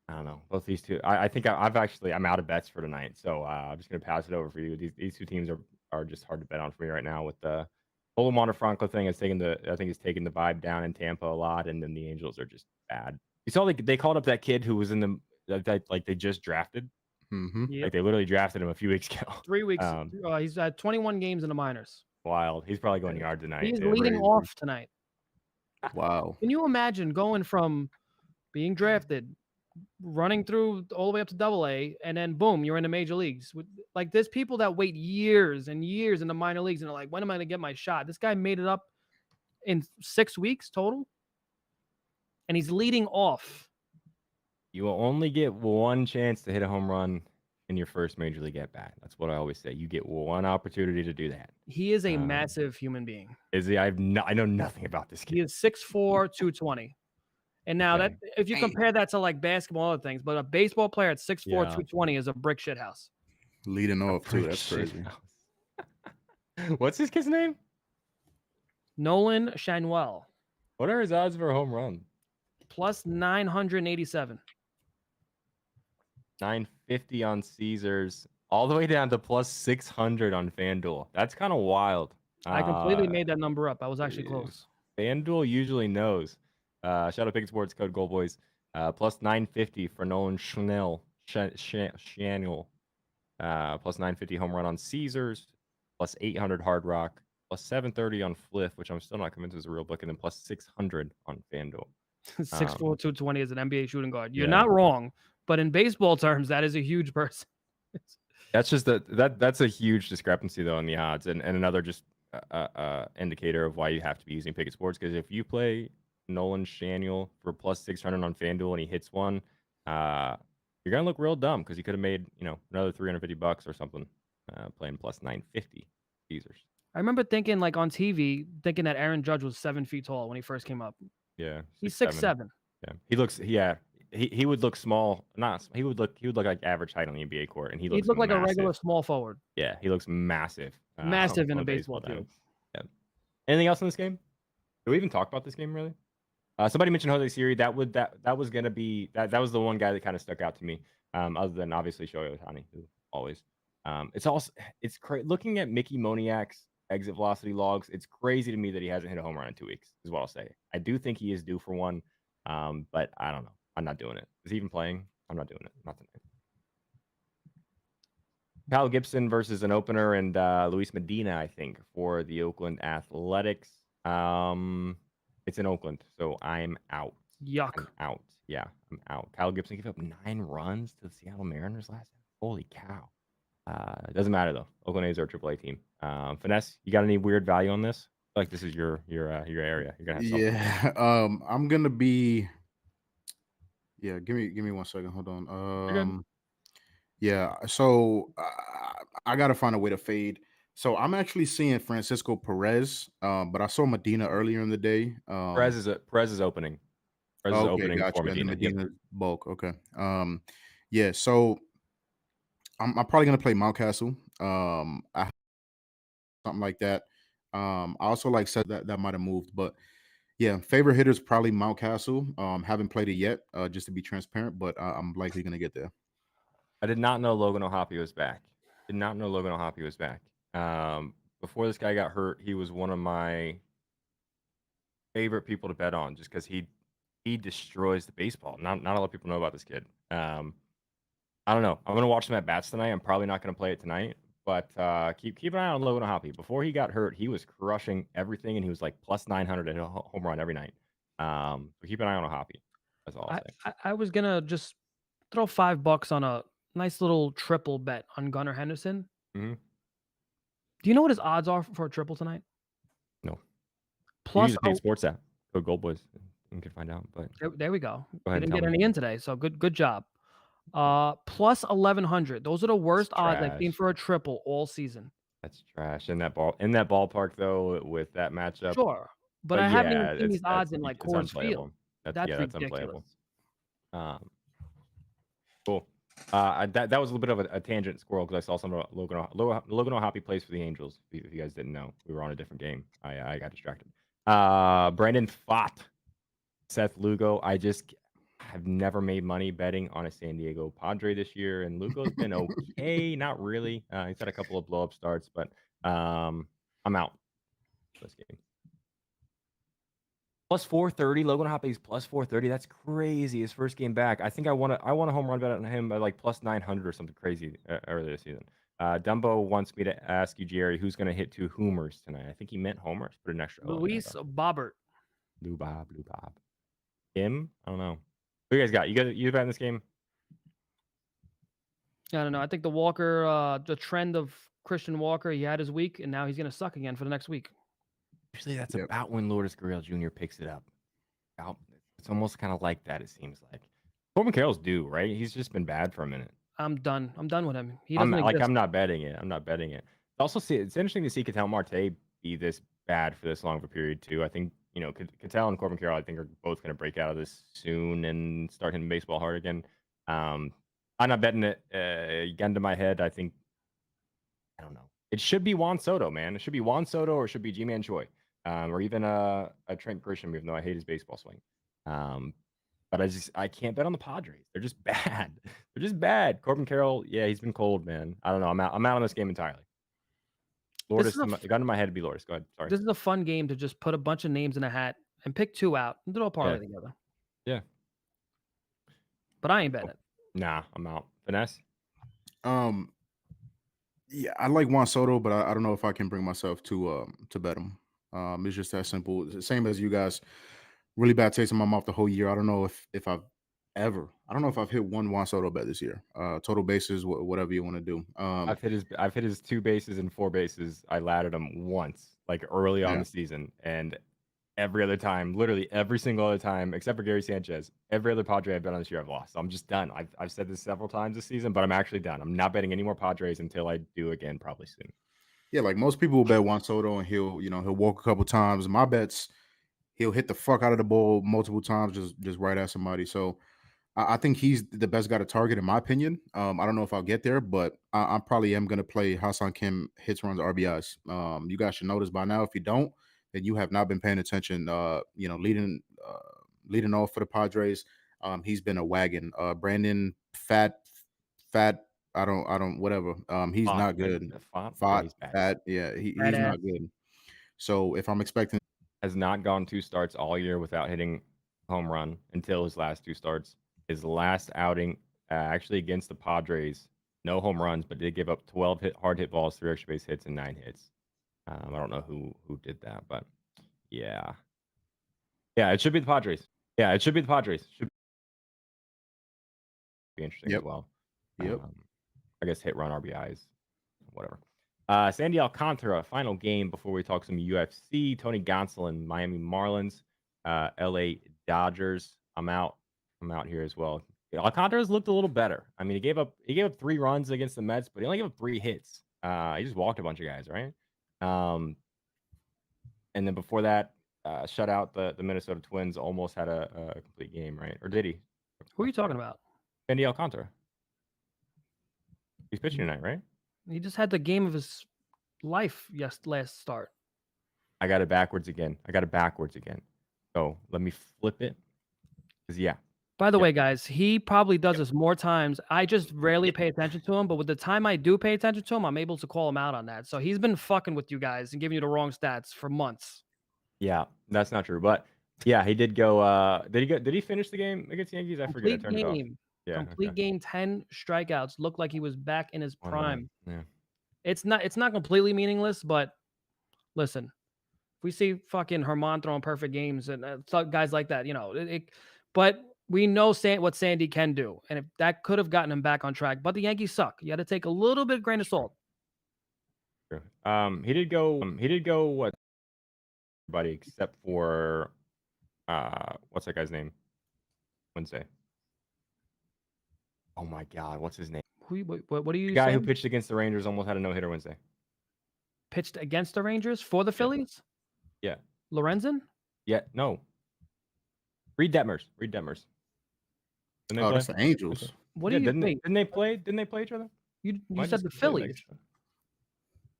I don't know. Both these two. I think I'm out of bets for tonight, so I'm just gonna pass it over for you. These two teams are just hard to bet on for me right now. With the Polo Franco thing, I think it's taking the vibe down in Tampa a lot, and then the Angels are just bad. You saw they called up that kid who was in the that like they just drafted. Mm-hmm. Yep. Like they literally drafted him a few weeks ago. 3 weeks. He's had 21 games in the minors. Wild. He's probably going yard tonight. He's too. leading Crazy. off tonight. Wow. Can you imagine going from being drafted, running through all the way up to AA, and then boom, you're in the major leagues? Like there's people that wait years and years in the minor leagues and are like, when am I gonna get my shot? This guy made it up in 6 weeks total, and he's leading off. You will only get one chance to hit a home run in your first major league at bat. That's what I always say. You get one opportunity to do that. He is a massive human being. Is he? I know nothing about this kid. He is 6'4", 220. And now Okay. that if you compare that to like basketball and other things, but a baseball player at 6'4", Yeah. 220 is a brick shit house. Leading off too. That's crazy. What's this kid's name? Nolan Shanwell. What are his odds for a home run? Plus 987. 950 on Caesars, all the way down to plus 600 on FanDuel. That's kind of wild. I completely made that number up. I was actually close. FanDuel usually knows. Shout out Big Sports code GoldBoys. Plus 950 for Nolan Shanwell. Plus 950 home run on Caesars. Plus 800 Hard Rock. Plus 730 on Fliff, which I'm still not convinced is a real book. And then plus 600 on FanDuel. 6'4", 220 is an NBA shooting guard. You're not wrong, but in baseball terms, that is a huge person. That's just that's a huge discrepancy though in the odds, and another just indicator of why you have to be using Picket Sports. Because if you play Nolan Shanwell for plus 600 on FanDuel and he hits one, you're gonna look real dumb because you could have made another $350 or something playing plus 950 Caesars. I remember thinking like on TV, thinking that Aaron Judge was 7 feet tall when he first came up. Yeah, he's 6'7". Yeah, he looks. Yeah, he would look small. He would look like average height on the NBA court, and he'd look like a regular small forward. Yeah, he looks massive. Massive in a baseball field. Yeah. Anything else in this game? Did we even talk about this game really? Somebody mentioned Jose Siri. That was gonna be that was the one guy that kind of stuck out to me. Other than obviously Shohei Ohtani, who always. It's crazy looking at Mickey Moniak's exit velocity logs. It's crazy to me that he hasn't hit a home run in 2 weeks, is what I'll say. I do think he is due for one, but I don't know. I'm not doing it. Is he even playing? I'm not doing it. Not tonight. Kyle Gibson versus an opener and Luis Medina, I think, for the Oakland Athletics. It's in Oakland, so I'm out. Yuck. I'm out. Yeah, I'm out. Kyle Gibson gave up 9 runs to the Seattle Mariners last night. Holy cow. It doesn't matter though. Oakland A's are a AAA team. Finesse, you got any weird value on this? I feel like this is your area. You're gonna have something. Yeah. I'm gonna be. Yeah. Give me 1 second. Hold on. Yeah. So I gotta find a way to fade. So I'm actually seeing Francisco Perez, but I saw Medina earlier in the day. Perez is opening. Perez is opening gotcha. for Medina. Medina bulk. Okay. Yeah. So I'm probably gonna play Mountcastle. Something like that. I also said that might have moved, but yeah, favorite hitter is probably Mountcastle. Haven't played it yet, just to be transparent, but I'm likely gonna get there. I did not know Logan O'Hoppe was back. Before this guy got hurt, he was one of my favorite people to bet on, just because he destroys the baseball. Not a lot of people know about this kid. I don't know. I'm gonna watch some at bats tonight. I'm probably not gonna play it tonight, But keep an eye on Logan Hoppy. Before he got hurt, he was crushing everything, and he was like plus 900 at a home run every night. So keep an eye on Hoppy. That's all I'll say. I was gonna just throw $5 on a nice little triple bet on Gunnar Henderson. Mm-hmm. Do you know what his odds are for a triple tonight? No. Plus, use a paid sports app. Go GoldBoys. You can find out. But there we go. Go ahead We and didn't tell get me. any in today, so good job. Plus 1100. Those are the worst odds I've seen trash. for a triple all season. That's trash. In that ballpark though, with that matchup. Sure, but I haven't even seen these that's odds in like it's Coors unplayable. Field. That's ridiculous. unplayable. Cool. That was a little bit of a tangent squirrel because I saw some of Logan Hoppy plays for the Angels. If you guys didn't know, we were on a different game. I got distracted. Brandon Pfaadt, Seth Lugo. I just have never made money betting on a San Diego Padre this year, and Lugo's been okay. Not really. He's had a couple of blow up starts, but I'm out this game. Plus 430. Logan Hoppy's plus 430. That's crazy. His first game back. I think I want a home run bet on him by like plus 900 or something crazy earlier this season. Dumbo wants me to ask you, Jerry, who's going to hit 2 homers tonight? I think he meant homers. Put an extra. Luis Bobbert. Lou Bob. Him? I don't know. Who you guys got? You bet in this game? I don't know. I think the Walker, the trend of Christian Walker, he had his week, and now he's going to suck again for the next week. Usually that's about when Lourdes Gurriel Jr. picks it up. It's almost kind of like that, it seems like. Corbin Carroll's due, right? He's just been bad for a minute. I'm done with him. He doesn't I'm not betting it. Also, it's interesting to see Ketel Marte be this bad for this long of a period too. I think Ketel and Corbin Carroll, I think, are both going to break out of this soon and start hitting baseball hard again. I'm not betting it. Gun to my head, I think. I don't know. It should be Juan Soto, man. It should be Juan Soto, or it should be G-Man Choi, or even a Trent Grisham, even though I hate his baseball swing. But I can't bet on the Padres. They're just bad. They're just bad. Corbin Carroll, yeah, he's been cold, man. I don't know. I'm out on this game entirely. Lourdes, gun to my head to be Lourdes. Go ahead. Sorry. This is a fun game to just put a bunch of names in a hat and pick 2 out and throw a parlay together. Yeah. But I ain't betting it. Nah, I'm out. Finesse? Yeah, I like Juan Soto, but I don't know if I can bring myself to bet him. It's just that simple. It's the same as you guys. Really bad taste in my mouth the whole year. I don't know if I've hit one Juan Soto bet this year. Total bases, whatever you want to do. I've hit his 2 bases and 4 bases. I laddered him once, like early on the season, and every other time, literally every single other time, except for Gary Sanchez, every other Padre I've bet on this year, I've lost. So I'm just done. I've said this several times this season, but I'm actually done. I'm not betting any more Padres until I do again, probably soon. Yeah, like most people will bet Juan Soto, and he'll walk a couple times. My bets, he'll hit the fuck out of the ball multiple times, just right at somebody. So I think he's the best guy to target, in my opinion. I don't know if I'll get there, but I probably am going to play Ha-Seong Kim hits, runs, RBIs. You guys should know this by now. If you don't, then you have not been paying attention. Leading off for the Padres, he's been a wagon. Brandon Fat. I don't. Whatever. He's not good. Fat. Yeah, he's not good. So if I'm expecting, has not gone 2 starts all year without hitting home run until his last 2 starts. His last outing, actually against the Padres, no home runs, but did give up 12 hard hit balls, 3 extra base hits, and 9 hits. I don't know who did that, but yeah, it should be the Padres. Should be interesting as well. Yep. I guess hit run RBIs, whatever. Sandy Alcantara, final game before we talk some UFC. Tony Gonsolin, Miami Marlins, LA Dodgers. I'm out here as well. Alcantara's looked a little better. I mean, he gave up 3 runs against the Mets, but he only gave up 3 hits. He just walked a bunch of guys, right? And then before that, shut out the Minnesota Twins. Almost had a complete game, right? Or did he? Who are you talking about? Sandy Alcantara. He's pitching tonight, right? He just had the game of his life last start. I got it backwards again. So let me flip it. Yeah. By the way, guys, he probably does this more times. I just rarely pay attention to him, but with the time I do pay attention to him, I'm able to call him out on that. So he's been fucking with you guys and giving you the wrong stats for months. Yeah, that's not true. But yeah, he did go. Did he finish the game against the Yankees? I forget. I turned it off. Yeah, complete game, 10 strikeouts. Looked like he was back in his prime. Yeah. It's not completely meaningless, but listen, if we see fucking Herman throwing perfect games and guys like that, but we know what Sandy can do, and if that could have gotten him back on track. But the Yankees suck. You got to take a little bit grain of salt. True. He did go. What? Everybody except for what's that guy's name? Wednesday. Oh my God, what's his name? What are you The guy who saying? pitched against the Rangers almost had a no-hitter Wednesday. Pitched against the Rangers for the Phillies? Yeah. Lorenzen? Yeah. No. Reed Detmers. Didn't they Oh, play? that's the Angels. What do you Didn't wait? they play? Didn't they play each other? You Am I said just the completely Phillies. making stuff?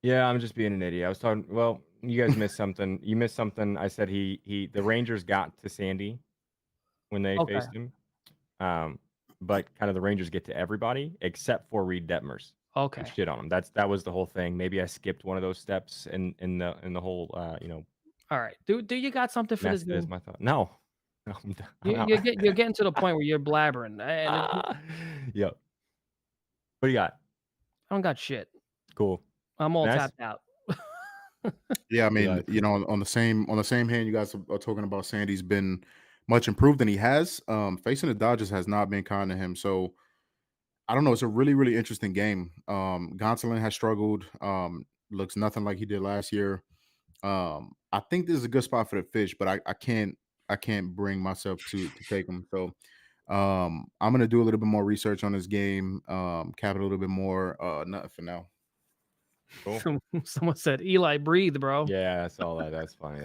Yeah, I'm just being an idiot. I was talking. Well, you guys missed something. You missed something. I said the Rangers got to Sandy when they Okay. faced him. But kind of the Rangers get to everybody except for Reed Detmers. Okay. Shit on him. That was the whole thing. Maybe I skipped one of those steps in the whole All right. Do you got something for this mess that is game? my thought. No. I'm out. You're getting to the point where you're blabbering, and Yep. What do you got? I don't got shit. Cool. I'm all Nice. tapped out. Yeah, I mean, Eli. you know, on the same hand, you guys are talking about Sandy's been much improved than he has. Facing the Dodgers has not been kind to him. So I don't know. It's a really, really interesting game. Gonsolin has struggled. Looks nothing like he did last year. I think this is a good spot for the fish, but I can't bring myself to take him. So I'm gonna do a little bit more research on this game. Cap it a little bit more. Nothing for now. Cool. Someone said, Eli, breathe, bro. Yeah, I saw that. That's funny.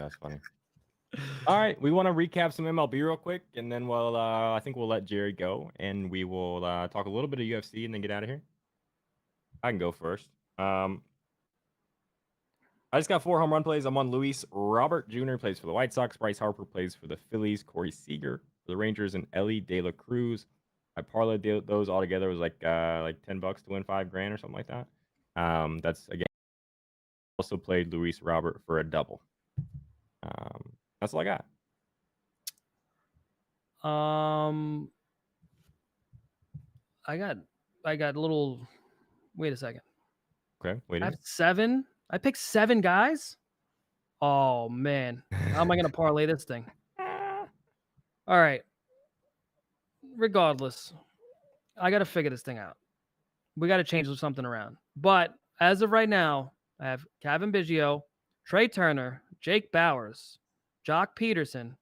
All right, we want to recap some MLB real quick, and then I think we'll let Jerry go, and we will talk a little bit of UFC, and then get out of here. I can go first. I just got 4 home run plays. I'm on Luis Robert Jr. plays for the White Sox. Bryce Harper plays for the Phillies. Corey Seager for the Rangers, and Ellie De La Cruz. I parlayed those all together. It was like $10 to win $5,000 or something like that. That's again. Also played Luis Robert for a double. That's all I got. I got a little. Wait a second. Okay, wait. I have 7. I picked 7 guys. Oh man, how am I gonna parlay this thing? All right. Regardless, I got to figure this thing out. We got to change something around. But as of right now, I have Kevin Biggio, Trey Turner, Jake Bowers, Jock Peterson,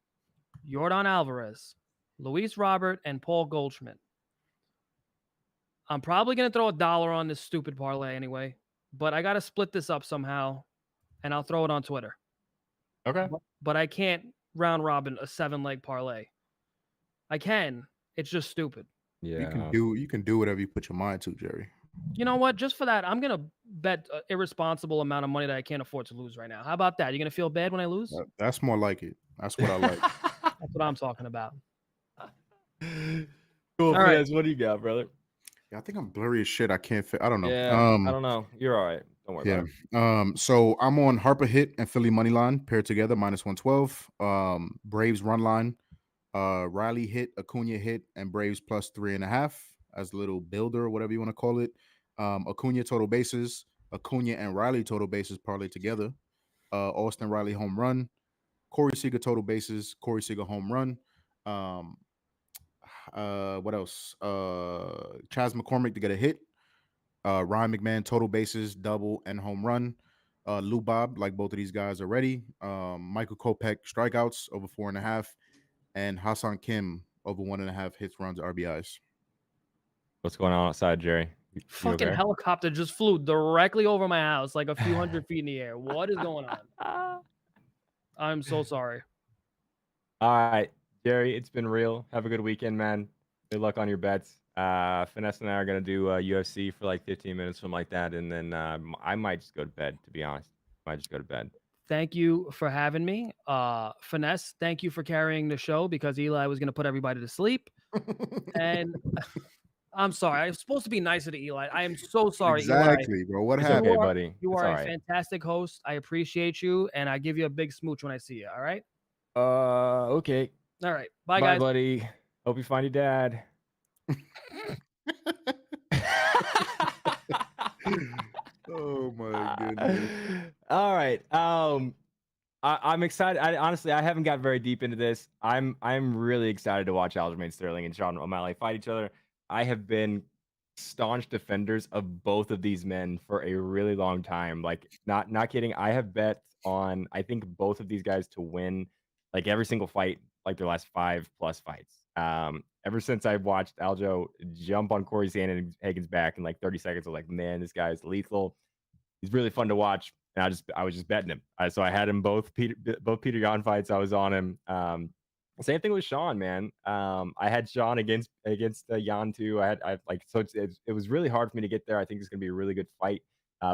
Yordan Alvarez, Luis Robert, and Paul Goldschmidt. I'm probably going to throw $1 on this stupid parlay anyway, but I got to split this up somehow, and I'll throw it on Twitter. Okay. But I can't round robin a 7-leg parlay. I can. It's just stupid. Yeah. You can do whatever you put your mind to, Jerry. You know what? Just for that, I'm gonna bet an irresponsible amount of money that I can't afford to lose right now. How about that? You're gonna feel bad when I lose? That's more like it. That's what I like. That's what I'm talking about. Cool. All right. What do you got, brother? Yeah, I think I'm blurry as shit. I can't fit. I don't know. Yeah, I don't know. You're all right. Don't worry about it. So I'm on Harper hit and Philly money line paired together -112. Braves run line. Riley hit, Acuna hit, and Braves +3.5 as a little builder or whatever you want to call it. Acuna total bases, Acuna and Riley total bases parlay together. Austin Riley home run, Corey Seager total bases, Corey Seager home run. What else? Chas McCormick to get a hit. Ryan McMahon total bases, double and home run. Lou Bob, like both of these guys already. Michael Kopech strikeouts over 4.5. And Hassan Kim over 1.5 hits, runs, RBIs. What's going on outside, Jerry? Fucking helicopter just flew directly over my house, like a few hundred feet in the air. What is going on? I'm so sorry. All right, Jerry, it's been real. Have a good weekend, man. Good luck on your bets. Finesse and I are gonna do UFC for like 15 minutes, something like that, and then I might just go to bed. To be honest, I might just go to bed. Thank you for having me. Finesse, thank you for carrying the show because Eli was going to put everybody to sleep. And I'm sorry. I was supposed to be nicer to Eli. I am so sorry, exactly, Eli. Bro. What it's happened? Okay, buddy. You it's are a right. fantastic host. I appreciate you, and I give you a big smooch when I see you. All right? Okay. All right. Bye, Bye, guys. buddy. Hope you find your dad. Oh, my goodness. All right. I'm excited. Honestly, I haven't got very deep into this. I'm really excited to watch Aljamain Sterling and Sean O'Malley fight each other. I have been staunch defenders of both of these men for a really long time. Like, not kidding. I have bet on I think both of these guys to win like every single fight, like their last 5+ fights. Ever since I watched Aljo jump on Corey Sandhagen's back in like 30 seconds, I was like, man, this guy's lethal. He's really fun to watch. And I was just betting him. So I had him both Peter Yan fights. I was on him. Same thing with Sean, man. I had Sean against Yan too. I like so it was really hard for me to get there. I think it's gonna be a really good fight.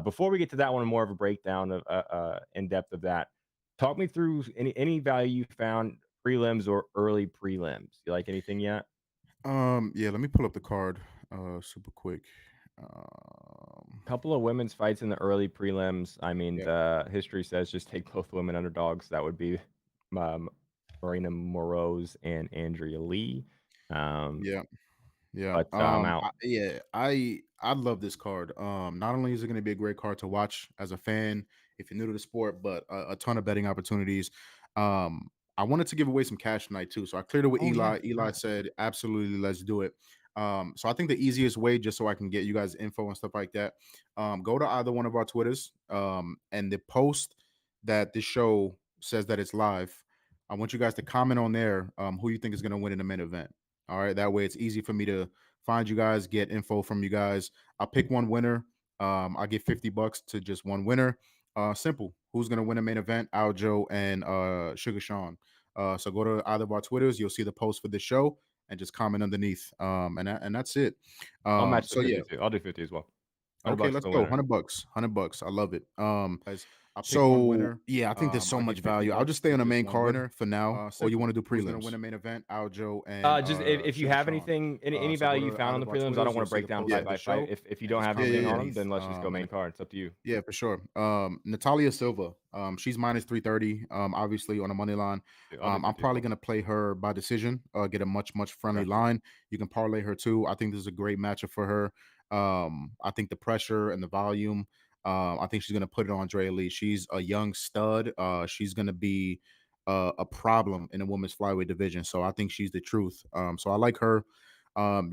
Before we get to that one, more of a breakdown of in depth of that. Talk me through any value you found prelims or early prelims. You like anything yet? Yeah, let me pull up the card super quick. Couple of women's fights in the early prelims. I mean, Yeah, the history says just take both women underdogs. That would be um, Marina Moroz and Andrea Lee. yeah. Yeah. But I'm out. I love this card. Not only is it going to be a great card to watch as a fan if you're new to the sport, but a ton of betting opportunities. I wanted to give away some cash tonight too. So I cleared it with Oh yeah, I Eli. Eli forgot. said, absolutely, let's do it. So I think the easiest way, just so I can get you guys info and stuff like that, go to either one of our Twitters, and the post that this show says that it's live. I want you guys to comment on there who you think is going to win in the main event. All right. That way it's easy for me to find you guys, get info from you guys. I'll pick one winner. I'll give $50 to just one winner. Simple. Who's gonna win a main event? Aljo and Sugar Sean. So go to either of our Twitters, you'll see the post for the show and just comment underneath. And that's it. I'll match the So 50 yeah. too. I'll do 50 as well. 100 Okay, bucks for let's the go. winner. 100 bucks. 100 bucks. I love it. Guys, I'll pick one So winner. Yeah, I think there's so I'll much give 50 value. I'll just bucks stay to on the just main one card winner. for now. Or you want to do Who's gonna prelims? win a main event? Aljo and Just if you Sugar have Sean. anything, any So go value you to found either on the of our prelims, I don't Twitters. want You'll to see break the down post fight for the by fight. show If you and don't just have comment anything on them, underneath. then let's just go main card. It's up to you. Yeah, for sure. Natalia Silva, she's minus 330. Obviously on the money line. I'll do I'm 50 as probably well. gonna play her by decision. Get a much friendly Okay. line. You can parlay her too. I think this is a great matchup for her. I think the pressure and the volume. I think she's gonna put it on Dre Lee. She's a young stud. She's gonna be a problem in the women's flyweight division. So I think she's the truth. So I like her.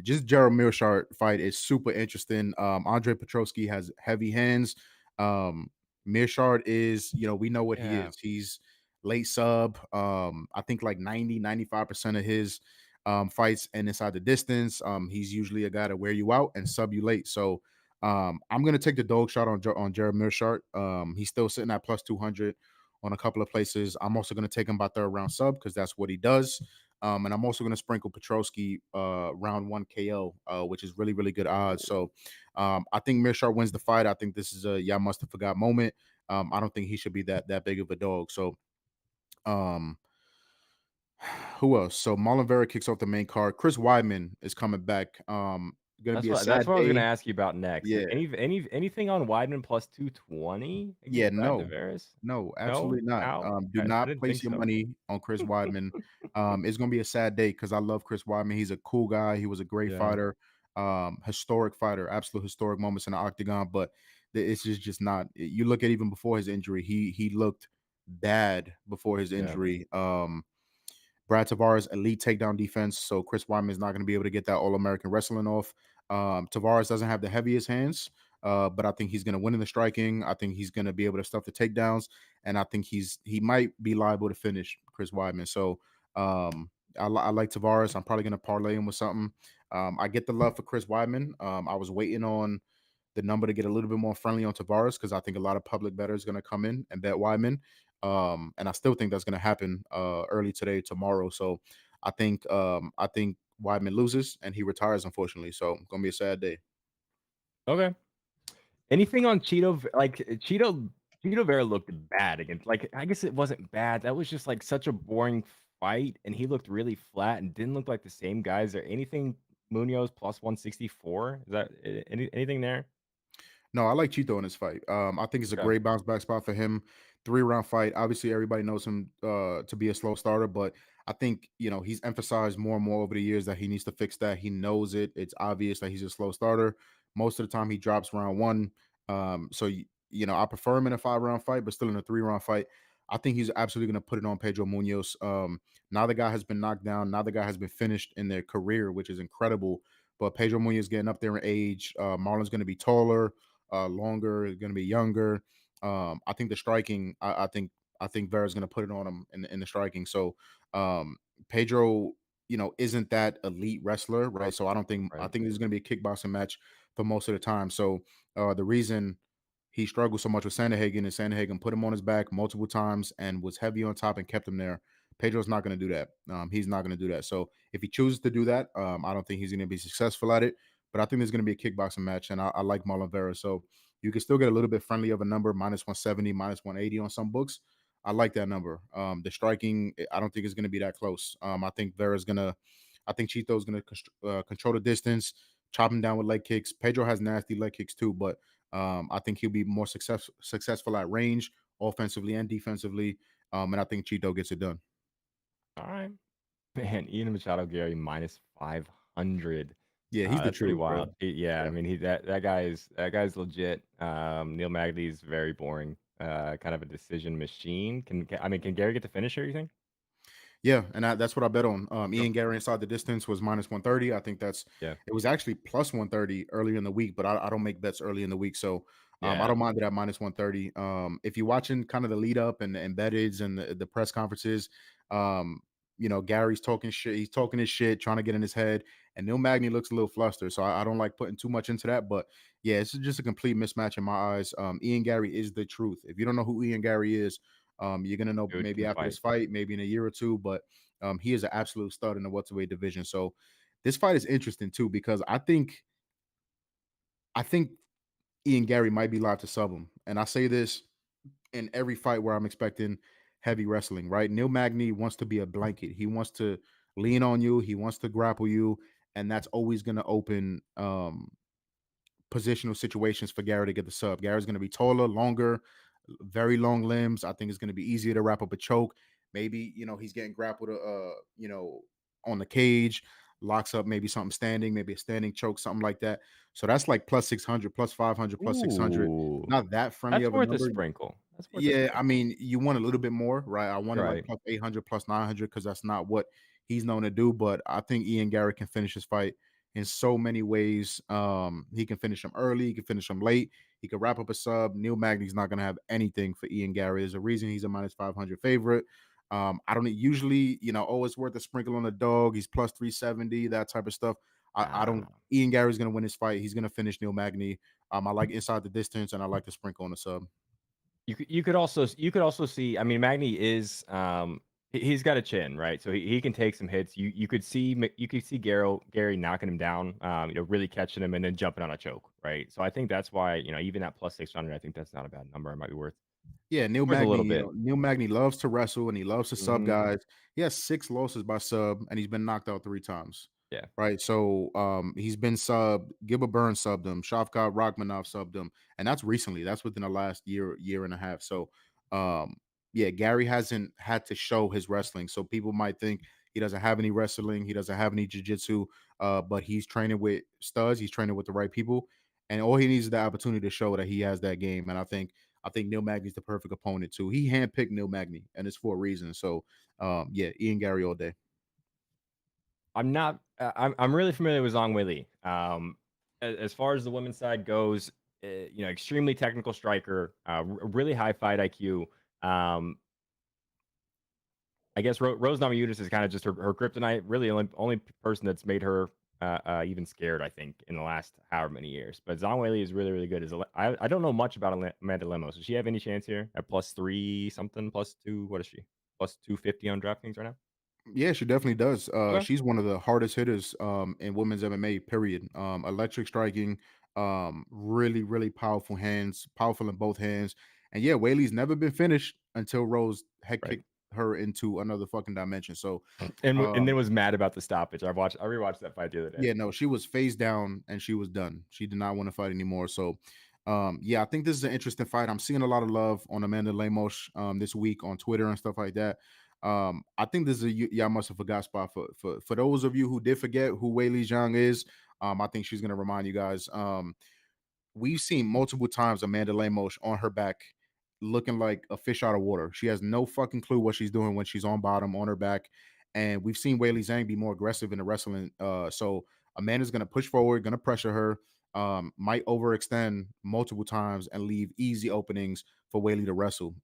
Just Gerald Mearshart fight is super interesting. Andre Petrovsky has heavy hands. Mearshart is, we know what he Yeah. is. He's late sub. I think like 95% of his fights and inside the distance. He's usually a guy to wear you out and sub you late. So I'm gonna take the dog shot on Jared Mearshart. He's still sitting at plus 200 on a couple of places. I'm also gonna take him by third round sub because that's what he does. And I'm also going to sprinkle Petrovsky round 1 KO, which is really good odds. So I think Mearshart wins the fight. I think this is a y'all must have forgot moment. I don't think he should be that big of a dog. So um, who else? So Marlon Vera kicks off the main card. Chris Weidman is coming back. Going to be a That's sad what I was gonna day. ask you about next. Yeah. Anything on Weidman plus 220 Yeah, against Brad no. Tavares? No, No? absolutely not. Out? Do I not didn't place think your so. money on Chris Weidman. It's gonna be a sad day because I love Chris Weidman. He's a cool guy. He was a great Yeah. fighter, historic fighter, absolute historic moments in the octagon. But it's just not. You look at even before his injury, he looked bad before his Yeah. injury. Brad Tavares, elite takedown defense. So Chris Weidman is not going to be able to get that All American wrestling off. Tavares doesn't have the heaviest hands, but I think he's going to win in the striking. I think he's going to be able to stuff the takedowns, and I think he might be liable to finish Chris Weidman. So I like Tavares. I'm probably going to parlay him with something. I get the love for Chris Weidman. I was waiting on the number to get a little bit more friendly on Tavares because I think a lot of public bettors going to come in and bet Weidman. And I still think that's going to happen early today, tomorrow. So I think Weidman loses and he retires, unfortunately. So it's going to be a sad day. Okay. Anything on Cheeto? Like Cheeto Vera looked bad against. Like I guess it wasn't bad. That was just like such a boring fight, and he looked really flat and didn't look like the same guy. Is there anything Munoz plus 164? Is that anything there? No, I like Cheeto in this fight. I think it's a Okay. great bounce back spot for him. 3-round fight. Obviously, everybody knows him to be a slow starter, but I think he's emphasized more and more over the years that he needs to fix that. He knows it. It's obvious that he's a slow starter. Most of the time, he drops round 1. So I prefer him in a 5-round fight, but still in a 3-round fight. I think he's absolutely going to put it on Pedro Munoz. Now the guy has been knocked down. Now the guy has been finished in their career, which is incredible. But Pedro Munoz getting up there in age. Marlon's going to be taller, longer, going to be younger. I think the striking. I think Vera's going to put it on him in the striking. So Pedro, isn't that elite wrestler, right? So I Right. think this is going to be a kickboxing match for most of the time. So the reason he struggled so much with Sanderhagen and Sanderhagen put him on his back multiple times and was heavy on top and kept him there. Pedro's not going to do that. He's not going to do that. So if he chooses to do that, I don't think he's going to be successful at it. But I think there's going to be a kickboxing match, and I like Marlon Vera. So you can still get a little bit friendly of a number, -170, -180 on some books. I like that number. The striking, I don't think it's going to be that close. I think Chito's going to control the distance, chop him down with leg kicks. Pedro has nasty leg kicks too, but I think he'll be more successful at range, offensively and defensively. And I think Chito gets it done. All right. Man, Ian Machado Gary -500. Yeah, he's the That's pretty truth, bro. wild. Yeah, I Yeah. mean, that guy's legit. Neil Magny's very boring. Kind of a decision machine. Can Gary get the finisher, you think? Yeah, and that's what I bet on. Yep. Ian Gary inside the distance was -130. I think Yeah. it was actually +130 earlier in the week, but I don't make bets early in the week, so I Yeah. don't mind it at -130. If you're watching kind of the lead up and the embeds and the press conferences, Gary's talking shit. He's talking his shit, trying to get in his head, and Neil Magny looks a little flustered. So I don't like putting too much into that, but yeah, it's just a complete mismatch in my eyes. Ian Gary is the truth. If you don't know who Ian Gary is, you're gonna know Dude maybe can after this fight. fight, maybe in a year or two. But he is an absolute stud in the welterweight division. So this fight is interesting too because I think Ian Gary might be live to sub him, and I say this in every fight where I'm expecting heavy wrestling. Right? Neil Magny wants to be a blanket. He wants to lean on you. He wants to grapple you, and that's always going to open positional situations for Gary to get the sub. Gary's going to be taller, longer, very long limbs. I think it's going to be easier to wrap up a choke. Maybe, he's getting grappled, on the cage, locks up maybe something standing, maybe a standing choke, something like that. So that's like +600, +500, +600. Ooh. Not that friendly That's of a worth a number. sprinkle. That's worth a Yeah, I sprinkle. mean, you want a little bit more, right? I wanted like Right. +800, +900 because that's not what he's known to do. But I think Ian Garrett can finish his fight in so many ways. He can finish him early, he can finish him late, he can wrap up a sub. Neil Magny's not going to have anything for Ian Garrett. There's a reason he's a -500 favorite. I don't usually, it's worth a sprinkle on the dog. He's +370, that type of stuff. I don't. Ah. Ian Gary's going to win this fight. He's going to finish Neil Magny. I like inside the distance, and I like the sprinkle on the sub. You could also see. I mean, Magny is he's got a chin, right? So he can take some hits. You could see Gary knocking him down, really catching him and then jumping on a choke, right? So I think that's why even that +600, I think that's not a bad number. It might be Yeah, Neil worth a Magny, little bit. Neil Magny loves to wrestle and he loves to sub Hmm. guys. He has 6 losses by sub and he's been knocked out 3 times. Yeah. Right. So he's been subbed, Gilbert Burns subbed him, Shavkat Rachmanov subbed him, and that's recently. That's within the last year and a half. So yeah, Gary hasn't had to show his wrestling. So people might think he doesn't have any wrestling, he doesn't have any jiu-jitsu, but he's training with studs, he's training with the right people, and all he needs is the opportunity to show that he has that game. And I think Neil Magny's the perfect opponent too. He handpicked Neil Magny, and it's for a reason. So, yeah, Ian Gary all day. I'm not. I'm really familiar with Zhang Weili. As far as the women's side goes, extremely technical striker, really high fight IQ. Um, I guess Rose Namajunas is kind of just her kryptonite. Really, only person that's made her even scared, I think, in the last however many years. But Zhang Weili is really, really good. I don't know much about Amanda Lemos. Does she have any chance here at +3 something, +2? What is she? +250 on DraftKings right now? Yeah, she definitely does. Okay. She's one of the hardest hitters in women's MMA, period. Electric striking, really, really powerful hands, powerful in both hands. And yeah, Whaley's never been finished until Rose head Right. kicked her into another fucking dimension. So And then um, was mad about the stoppage. I rewatched that fight the other day. yeah, no, she was phased down and she was done. She did not want to fight anymore. So yeah, I think this is an interesting fight. I'm seeing a lot of love on Amanda Lemos this week on Twitter and stuff like that. I think this is y'all must have forgot spot for those of you who did forget who Weili Zhang is. I think she's gonna remind you guys. we've seen multiple times Amanda Lemos on her back looking like a fish out of water. She has no fucking clue what she's doing when she's on bottom on her back. And we've seen Weili Zhang be more aggressive in the wrestling. So Amanda's going to push forward, going to pressure her, might overextend multiple times and leave easy openings for Weili to wrestle.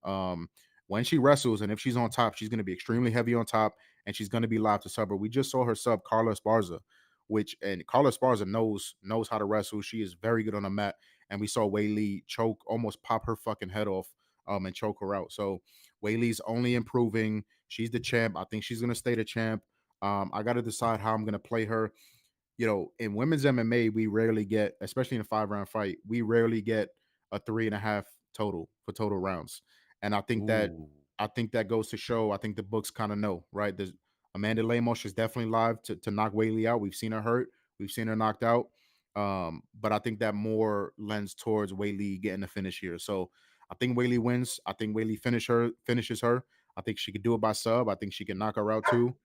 When she wrestles, and if she's on top, she's going to be extremely heavy on top, and she's going to be live to sub her. We just saw her sub Carla Esparza, and Carla Esparza knows how to wrestle. She is very good on the mat, and we saw Weili choke, almost pop her fucking head off, and choke her out. So Weili's only improving. She's the champ. I think she's going to stay the champ. I got to decide how I'm going to play her. In women's MMA, we rarely get, especially in a 5-round fight, we rarely get a 3.5 total for total rounds. And I think that goes to show. I think the books kind of know, right? There's Amanda Lemos is definitely live to knock Weili out. We've seen her hurt. We've seen her knocked out. But I think that more lends towards Weili getting the finish here. So I think Weili wins. I think Weili finishes her. I think she could do it by sub. I think she can knock her out too.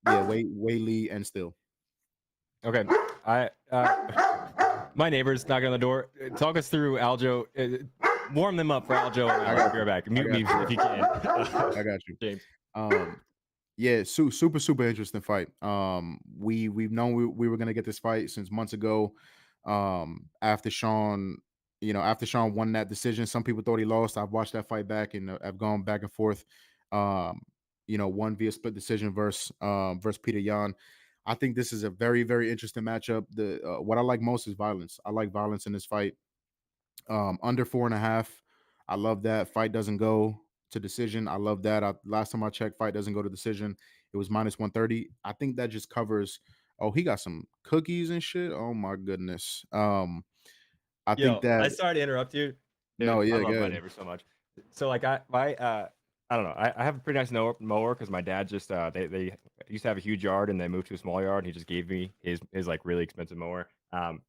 Weili and still. Okay. My neighbor's knocking on the door. Talk us through Aljo. Warm them up for Aljo. I'll be right back. Mute me if you can. I got you, James. Super interesting fight. We've known we were gonna get this fight since months ago. After Sean won that decision, some people thought he lost. I've watched that fight back and I've gone back and forth. Won via split decision versus Peter Yan. I think this is a very, very interesting matchup. What I like most is violence. I like violence in this fight. Under 4.5. I love that. Fight doesn't go to decision. I love that. Last time I checked, fight doesn't go to decision. It was -130. I think that just covers. Oh, he got some cookies and shit. Oh my goodness. I think that. I sorry to interrupt you. Dude, No, yeah, I love good. my neighbor so much. So like I don't know. I have a pretty nice mower because my dad just they used to have a huge yard and they moved to a small yard and he just gave me his like really expensive mower. So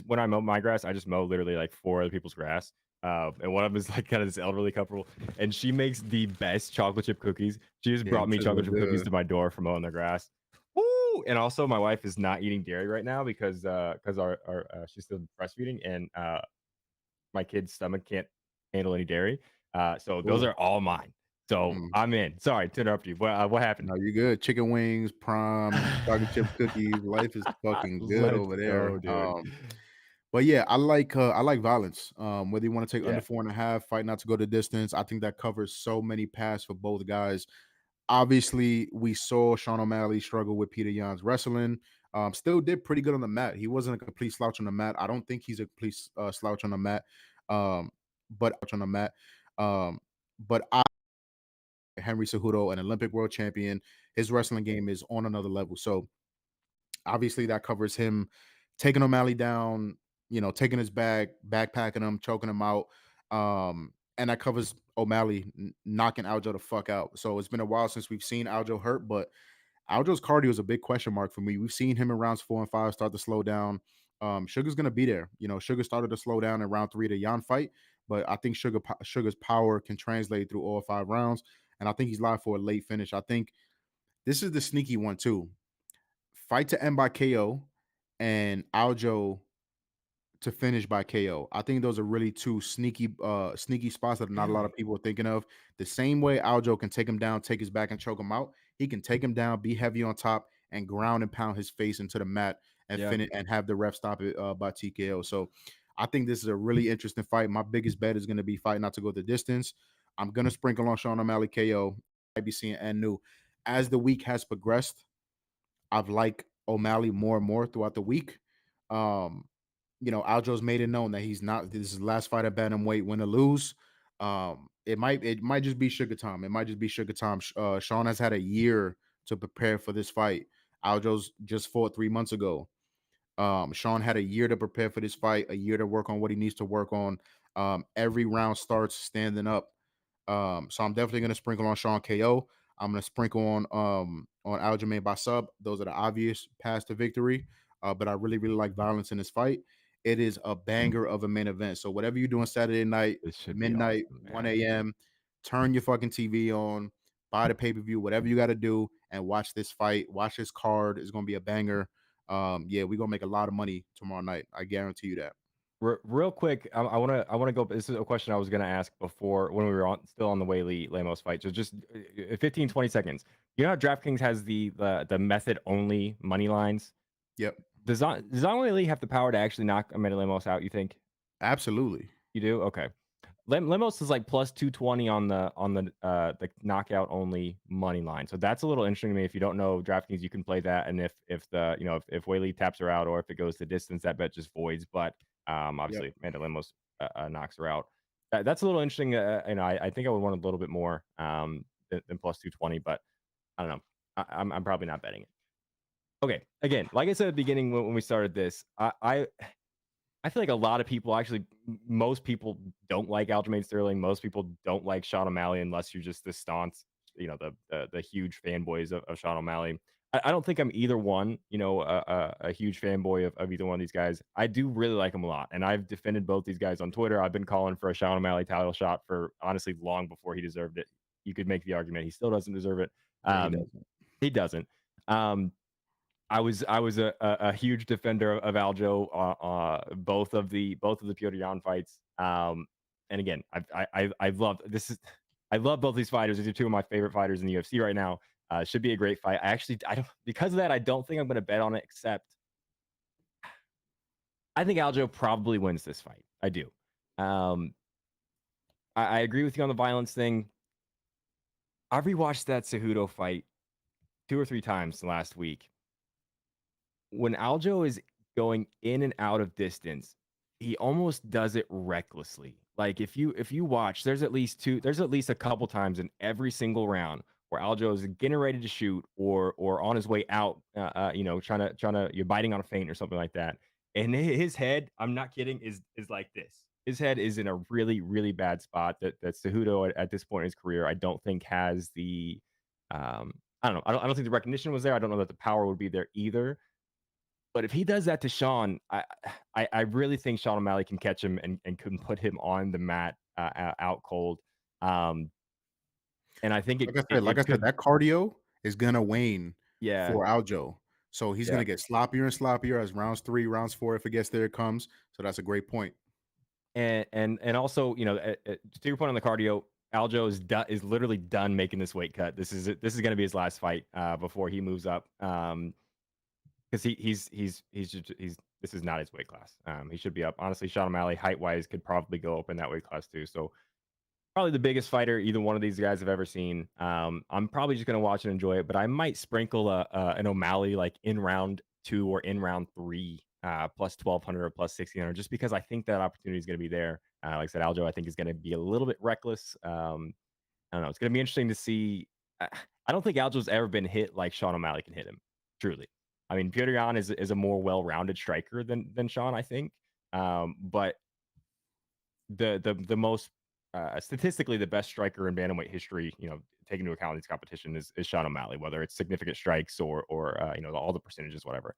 when I mow my grass, I just mow literally like 4 other people's grass. And one of them is like kind of this elderly couple, and she makes the best chocolate chip cookies. She just brought me chocolate chip cookies to my door for mowing their grass. Woo! And also, my wife is not eating dairy right now because our she's still breastfeeding, and my kid's stomach can't handle any dairy. So those are all mine. So I'm in. Sorry to interrupt you. What happened? No, you're good. Chicken wings, prime, chocolate chip cookies. Life is fucking good over there. Dude. But yeah, I like violence. Whether you want to take under 4.5, fight not to go the distance. I think that covers so many paths for both guys. Obviously, we saw Sean O'Malley struggle with Peter Yan's wrestling. Still did pretty good on the mat. He wasn't a complete slouch on the mat. I don't think he's a complete slouch on the mat. But Henry Cejudo, an Olympic world champion, his wrestling game is on another level. So obviously that covers him taking O'Malley down, taking his bag, backpacking him, choking him out. And that covers O'Malley knocking Aljo the fuck out. So it's been a while since we've seen Aljo hurt, but Aljo's cardio is a big question mark for me. We've seen him in rounds 4 and 5 start to slow down. Sugar's going to be there. Sugar started to slow down in round 3 of the Yan fight, but I think Sugar's power can translate through all 5 rounds, and I think he's live for a late finish. I think this is the sneaky one too. Fight to end by KO and Aljo to finish by KO. I think those are really 2 sneaky spots that not a lot of people are thinking of. The same way Aljo can take him down, take his back and choke him out, he can take him down, be heavy on top, and ground and pound his face into the mat and finish and have the ref stop it by TKO. So I think this is a really interesting fight. My biggest bet is going to be fight not to go the distance. I'm going to sprinkle on Sean O'Malley KO. I'd be seeing Anu. As the week has progressed, I've liked O'Malley more and more throughout the week. Aljo's made it known that he's not. This is his last fight at bantamweight, win or lose. It might just be sugar time. It might just be sugar time. Sean has had a year to prepare for this fight. Aljo's just fought 3 months ago. Sean had a year to prepare for this fight, a year to work on what he needs to work on. Every round starts standing up. So I'm definitely going to sprinkle on Sean KO. I'm going to sprinkle on Aljamain by sub. Those are the obvious paths to victory. But I really, really like violence in this fight. It is a banger of a main event. So whatever you're doing Saturday night, midnight, awesome, 1 a.m., turn your fucking TV on, buy the pay-per-view, whatever you got to do, and watch this fight. Watch this card. It's going to be a banger. We're going to make a lot of money tomorrow night. I guarantee you that. Real quick, I wanna go. This is a question I was gonna ask before when we were still on the Whaley Lemos fight. So just 15, 20 seconds. You know how DraftKings has the method only money lines. Yep, Does Whaley have the power to actually knock Amanda Lemos out? You think absolutely. you do? Okay. Lemos is like plus 220 on the knockout only money line. So that's a little interesting to me. If you don't know DraftKings, you can play that. And if the if Whaley taps her out or if it goes to distance, that bet just voids. But Yep. obviously Amanda Lemos knocks her out. That's a little interesting. I think I would want a little bit more than plus 220, but I don't know. I'm probably not betting it. Okay. Again, like I said at the beginning when we started this, I feel like a lot of people actually, most people don't like Aljamain Sterling. Most people don't like Sean O'Malley unless you're just the staunch, the huge fanboys of Sean O'Malley. I don't think I'm either one, a huge fanboy of either one of these guys. I do really like them a lot, and I've defended both these guys on Twitter. I've been calling for a Sean O'Malley title shot for honestly long before he deserved it. You could make the argument he still doesn't deserve it. Yeah, he doesn't. He doesn't. I was a huge defender of Aljo, both of the Petr Yan fights. And again, I've loved this is I love both these fighters. These are two of my favorite fighters in the UFC right now. Should be a great fight. I don't because of that. I don't think I'm going to bet on it. Except I think Aljo probably wins this fight. I do. I agree with you on the violence thing. I've rewatched that Cejudo fight 2 or 3 times last week. When Aljo is going in and out of distance, he almost does it recklessly. Like if you watch, there's at least a couple times in every single round where Aljo is getting ready to shoot or on his way out, trying to you're biting on a feint or something like that. And his head, I'm not kidding, is like this. His head is in a really, really bad spot that Cejudo at this point in his career, I don't think has the I don't know. I don't think the recognition was there. I don't know that the power would be there either. But if he does that to Sean, I really think Sean O'Malley can catch him and can put him on the mat out cold. And I think Like I said, could, that cardio is gonna wane yeah, for Aljo. So he's yeah. gonna get sloppier and sloppier as rounds 3, rounds 4, if it gets there, it comes. So that's a great point. And also, to your point on the cardio, Aljo is literally done making this weight cut. This is going to be his last fight before he moves up. Because he's this is not his weight class. He should be up. Honestly, Sean O'Malley, height wise, could probably go up in that weight class too. So probably the biggest fighter either one of these guys have ever seen. I'm probably just gonna watch and enjoy it, but I might sprinkle an O'Malley like in round 2 or in round 3, plus 1,200 or plus 1,600, just because I think that opportunity is gonna be there. Like I said, Aljo, I think is gonna be a little bit reckless. I don't know. It's gonna be interesting to see. I don't think Aljo's ever been hit like Sean O'Malley can hit him. Truly. I mean, Petr Yan is a more well-rounded striker than Sean, I think. But the most statistically the best striker in bantamweight history, taking into account this competition is Sean O'Malley, whether it's significant strikes or all the percentages, whatever.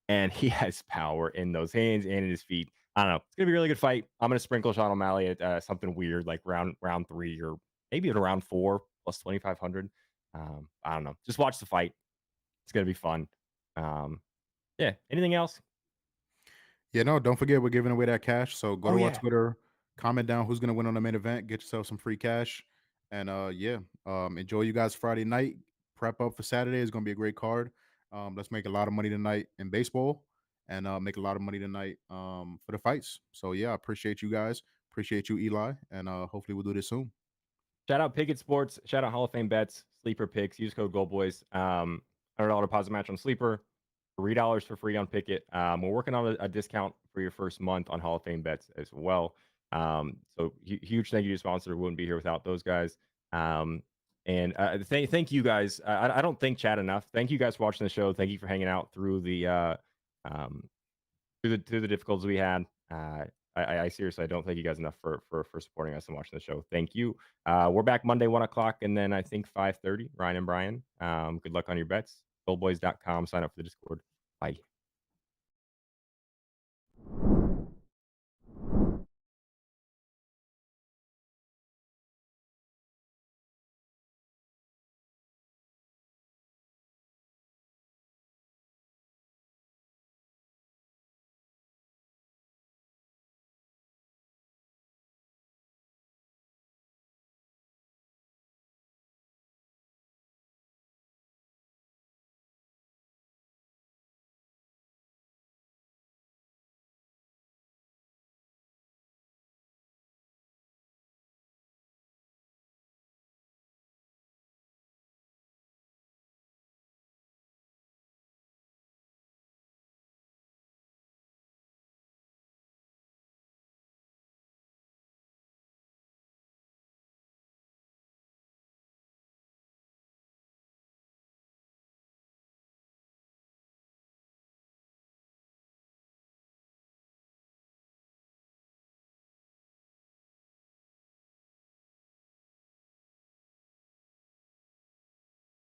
And he has power in those hands and in his feet. I don't know. It's gonna be a really good fight. I'm gonna sprinkle Sean O'Malley at something weird like round 3 or maybe at around 4 plus 2,500. I don't know. Just watch the fight. It's gonna be fun. Yeah. Anything else? Yeah, no, don't forget we're giving away that cash. So go Oh to our yeah. Twitter, comment down who's gonna win on the main event, get yourself some free cash. And enjoy you guys Friday night. Prep up for Saturday. It's gonna be a great card. Let's make a lot of money tonight in baseball and make a lot of money tonight for the fights. So yeah, I appreciate you guys. Appreciate you, Eli. And hopefully we'll do this soon. Shout out Pickett Sports. Shout out Hall of Fame Bets. Sleeper picks. Use code GoldBoys. $100 deposit match on Sleeper. $3 for free on Pickett. We're working on a discount for your first month on Hall of Fame Bets as well. So huge thank you to sponsor. We wouldn't be here without those guys. And thank you guys. I don't thank Chad enough. Thank you guys for watching the show. Thank you for hanging out through the through the difficulties we had. I seriously, I don't thank you guys enough for supporting us and watching the show. Thank you. We're back Monday, 1:00, and then I think 5:30. Ryan and Brian. Good luck on your bets. GoldBoys.com. Sign up for the Discord. Bye.